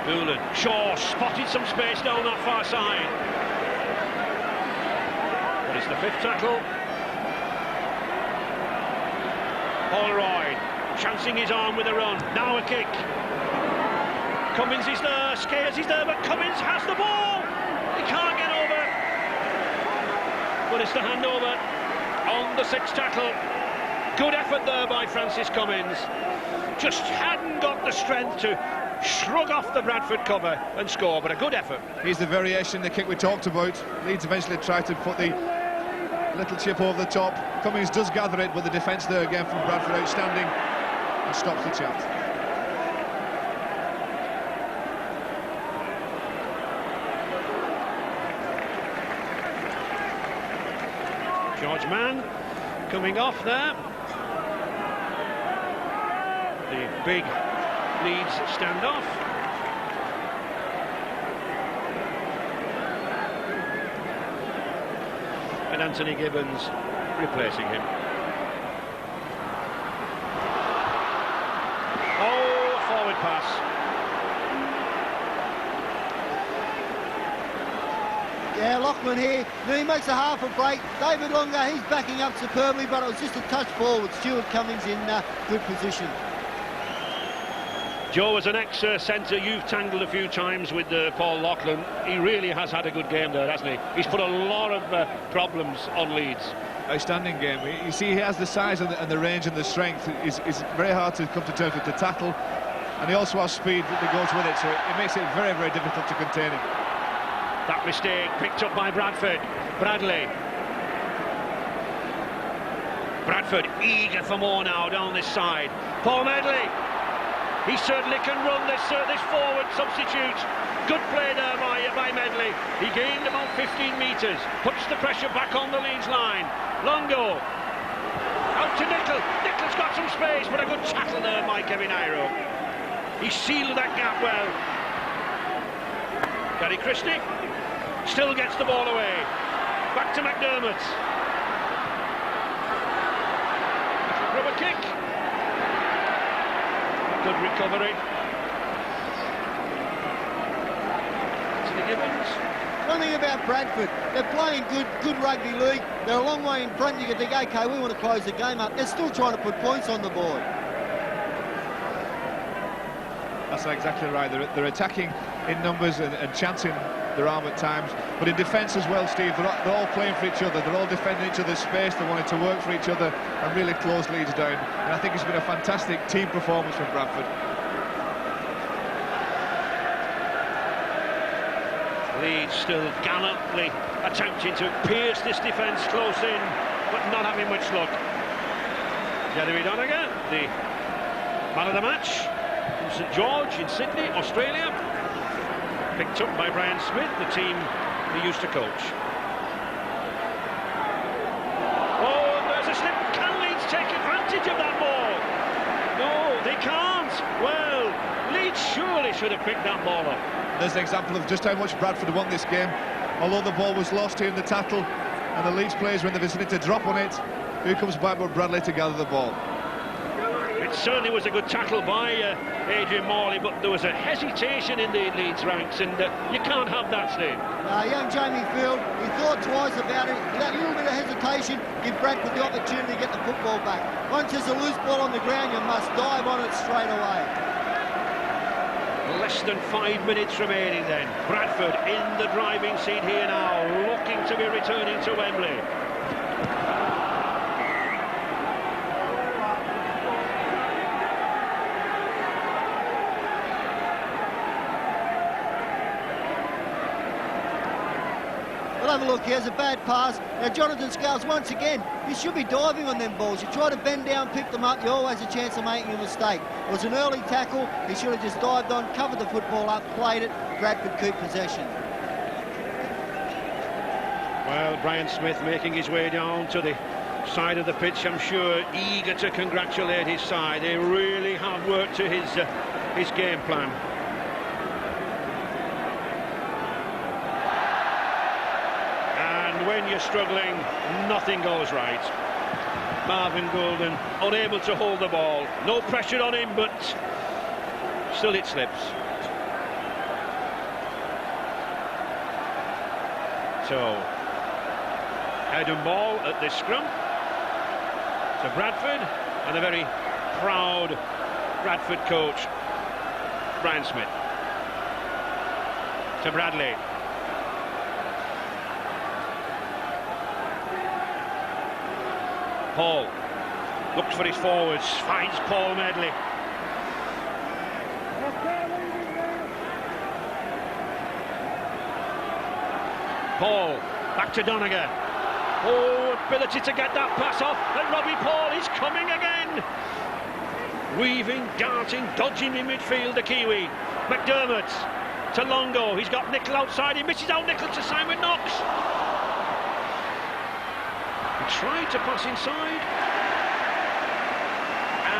Doolan. Shaw spotted some space down that far side. But it's the fifth tackle. Holroyd chancing his arm with a run. Now a kick. Cummins is there, Scares is there, but Cummins has the ball. He can't get over. But it's the handover on the sixth tackle. Good effort there by Francis Cummins. Just hadn't got the strength to shrug off the Bradford cover and score, but a good effort. Here's the variation, the kick we talked about. Leeds eventually tried to put the little chip over the top. Cummins does gather it, but the defence there again from Bradford outstanding and stops the chance. George Mann coming off there. The big Leeds standoff. And Anthony Gibbons replacing him. Oh, forward pass. Yeah, Lachlan here. He makes a half a break. David Longo, he's backing up superbly, but it was just a touch forward. Stuart Cummins in good position. Joe, as an ex-centre, you've tangled a few times with Paul Loughlin. He really has had a good game there, hasn't he? He's put a lot of problems on Leeds. Outstanding game. You see, he has the size and the range and the strength. It's very hard to come to terms with the tackle, and he also has speed that goes with it, so it makes it very, very difficult to contain him. That mistake picked up by Bradford. Bradley. Bradford eager for more now down this side. Paul Medley. He certainly can run this forward substitute. Good play there by Medley. He gained about 15 metres. Puts the pressure back on the Leeds line. Longo. Out to Nickel. Nickel's got some space, but a good tackle there by Kevin Iro. He sealed that gap well. Gary Christie still gets the ball away. Back to McDermott. Rubber kick. Good recovery. One thing about Bradford, they're playing good rugby league. They're a long way in front. You can think, okay, we want to close the game up. They're still trying to put points on the board. That's exactly right. They're attacking in numbers and chancing their arm at times, but in defence as well, Steve. They're all playing for each other. They're all defending each other's space. They're wanting to work for each other and really close Leeds down. And I think it's been a fantastic team performance from Bradford. Leeds still gallantly attempting to pierce this defence close in, but not having much luck. Jeremy Doniger, the man of the match from St George in Sydney, Australia. Picked up by Brian Smith, the team he used to coach. Oh, there's a slip. Can Leeds take advantage of that ball? No, they can't. Well, Leeds surely should have picked that ball up. There's an example of just how much Bradford won this game. Although the ball was lost here in the tackle, and the Leeds players were in the vicinity to drop on it, here comes Bradford Bradley to gather the ball. It certainly was a good tackle by Adrian Morley, but there was a hesitation in the Leeds ranks, and you can't have that, Steve. Young Jamie Field, he thought twice about it. That little bit of hesitation give Bradford the opportunity to get the football back. Once there's a loose ball on the ground, you must dive on it straight away. Less than 5 minutes remaining then. Bradford in the driving seat here now, looking to be returning to Wembley. We'll have a look. He has a bad pass. Now Jonathan Scales, once again, he should be diving on them balls. You try to bend down, pick them up, you always have a chance of making a mistake. It was an early tackle. He should have just dived on, covered the football up, played it. Bradford keep possession. Well, Brian Smith making his way down to the side of the pitch, I'm sure, eager to congratulate his side. They really have worked to his game plan. When you're struggling, nothing goes right. Marvin Golden unable to hold the ball. No pressure on him, but still it slips. So, head and ball at this scrum to Bradford, and a very proud Bradford coach, Brian Smith. To Bradley. Paul looks for his forwards, finds Paul Medley. Paul, back to Doniger. Oh, ability to get that pass off, and Robbie Paul is coming again. Weaving, darting, dodging in midfield, the Kiwi. McDermott to Longo, he's got Nickel outside, he misses out Nickel to Simon Knox. Tried to pass inside,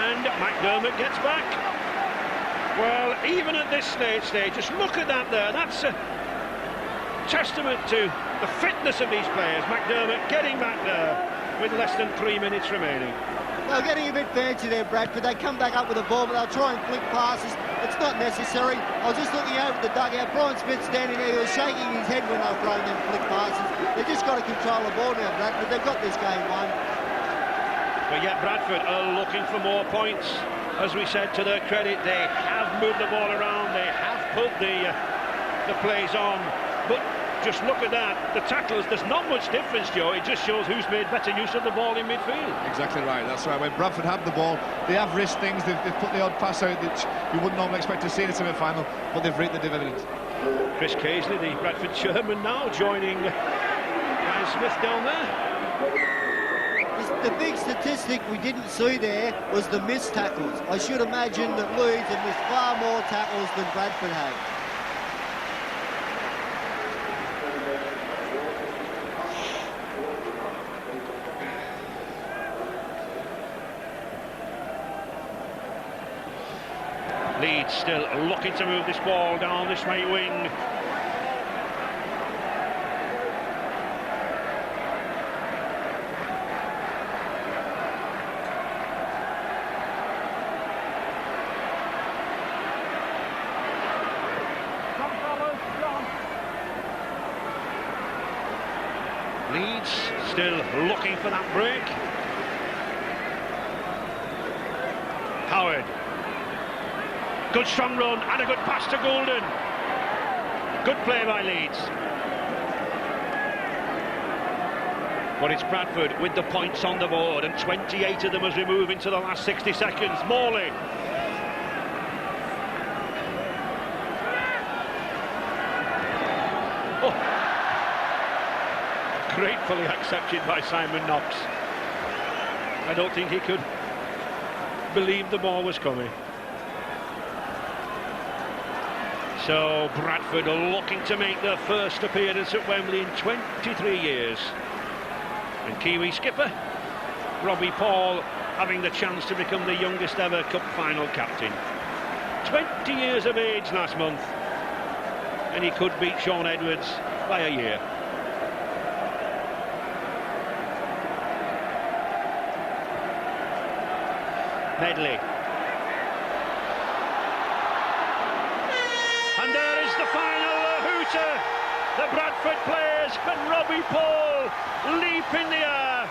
and McDermott gets back. Well, even at this stage, just look at that there. That's a testament to the fitness of these players. McDermott getting back there with less than 3 minutes remaining. They're getting a bit fancy there, Bradford. They come back up with the ball, but they'll try and flick passes. It's not necessary. I was just looking over the dugout. Brian Smith standing there, he was shaking his head when they were throwing them flick passes. They've just got to control the ball now, Bradford. They've got this game won. But yet Bradford are looking for more points. as we said, to their credit, they have moved the ball around, they have put the plays on, but just look at that, the tackles, there's not much difference, Joe. It just shows who's made better use of the ball in midfield. Exactly right, that's right. When Bradford have the ball, they have risked things, they've put the odd pass out that you wouldn't normally expect to see in a semi-final, but they've reaped the dividends. Chris Casely, the Bradford chairman, now joining Ryan Smith down there. The big statistic we didn't see there was the missed tackles. I should imagine that Leeds have missed far more tackles than Bradford have. Leeds still looking to move this ball down this right wing. Leeds still looking for that break. Howard. Good strong run and a good pass to Golden. Good play by Leeds. But it's Bradford with the points on the board, and 28 of them as we move into the last 60 seconds. Morley. Oh. Gratefully accepted by Simon Knox. I don't think he could believe the ball was coming. So Bradford are looking to make their first appearance at Wembley in 23 years. And Kiwi skipper Robbie Paul having the chance to become the youngest ever cup final captain. 20 years of age last month, and he could beat Sean Edwards by a year. Medley. And there is the final hooter. The Bradford players and Robbie Paul leap in the air.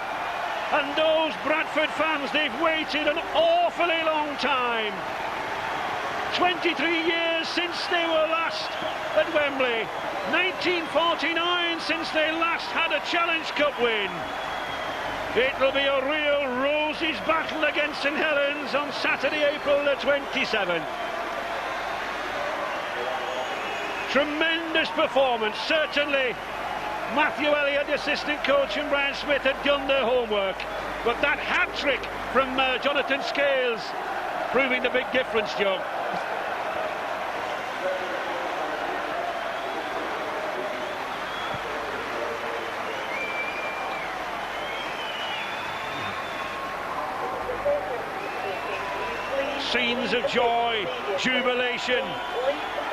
And those Bradford fans, they've waited an awfully long time. 23 years since they were last at Wembley. 1949 since they last had a Challenge Cup win. It will be a real Roses battle against St Helens on Saturday, April the 27th. Tremendous performance, certainly. Matthew Elliott, assistant coach, and Brian Smith had done their homework. But that hat-trick from Jonathan Scales proving the big difference, Joe. Scenes of joy, jubilation.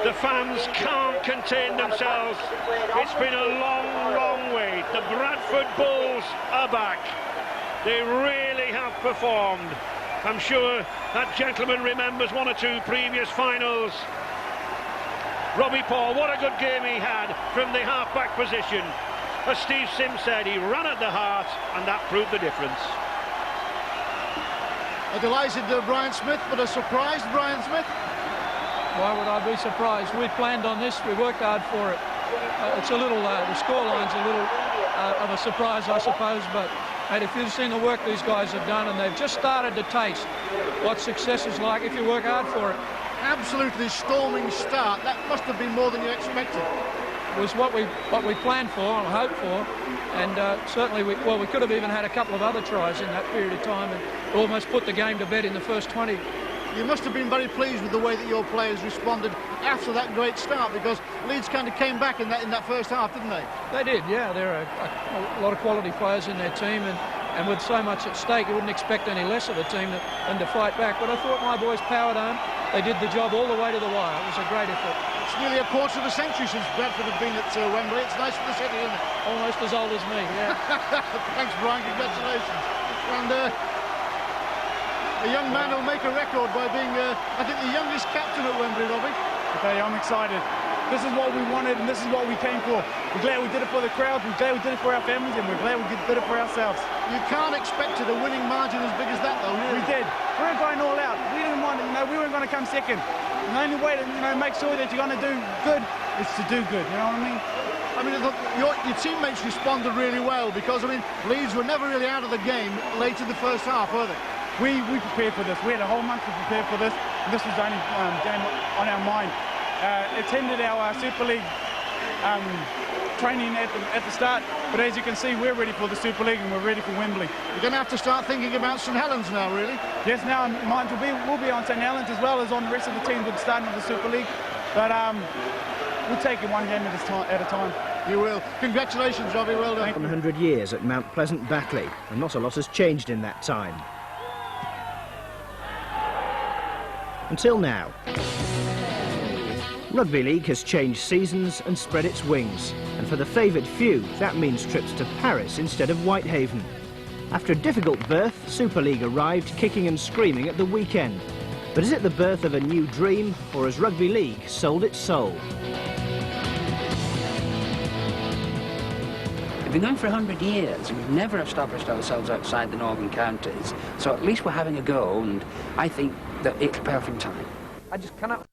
The fans can't contain themselves. It's been a long, long wait. The Bradford Bulls are back. They really have performed. I'm sure that gentleman remembers one or two previous finals. Robbie Paul, what a good game he had from the half-back position. As Steve Sims said, he ran at the heart, and that proved the difference. A delighted Brian Smith, but a surprised Brian Smith. Why would I be surprised? We planned on this, we worked hard for it. It's a little, the scoreline's a little of a surprise, I suppose, but mate, if you've seen the work these guys have done, and they've just started to taste what success is like if you work hard for it. Absolutely storming start. That must have been more than you expected. It was what we planned for and hoped for, and certainly we could have even had a couple of other tries in that period of time and almost put the game to bed in the first 20. You must have been very pleased with the way that your players responded after that great start, because Leeds kind of came back in that first half, didn't they? They did, yeah. There are a lot of quality players in their team, and with so much at stake, you wouldn't expect any less of a team than to fight back. But I thought my boys powered on. They did the job all the way to the wire. It was a great effort. It's nearly a quarter of a century since Bradford have been at Wembley. It's nice for the city, isn't it? Almost as old as me, yeah. Thanks, Brian. Congratulations. And a young man will make a record by being, I think, the youngest captain at Wembley, Robbie. Okay, I'm excited. This is what we wanted, and this is what we came for. We're glad we did it for the crowd, we're glad we did it for our families, and we're glad we did it for ourselves. You can't expect a winning margin as big as that, though, really. We did. We're going all out. We didn't mind know, we weren't going to come second. And the only way to, you know, make sure that you're going to do good is to do good, you know what I mean? I mean, your teammates responded really well because, I mean, Leeds were never really out of the game late in the first half, were they? We prepared for this. We had a whole month to prepare for this. And this was the only game on our mind. Attended our Super League training at the start, but as you can see, we're ready for the Super League and we're ready for Wembley. You're going to have to start thinking about St Helens now, really. Yes, now mine will be on St Helens as well as on the rest of the teams with the starting of the Super League. But we'll take it one game at a time. You will. Congratulations, Robbie. Well done. 100 years at Mount Pleasant Batley, and not a lot has changed in that time. Until now. Rugby League has changed seasons and spread its wings, and for the favoured few, that means trips to Paris instead of Whitehaven. After a difficult birth, Super League arrived kicking and screaming at the weekend. But is it the birth of a new dream, or has Rugby League sold its soul? We've been going for 100 years. We've never established ourselves outside the northern counties, so at least we're having a go, and I think that it'll pay off in time. I just cannot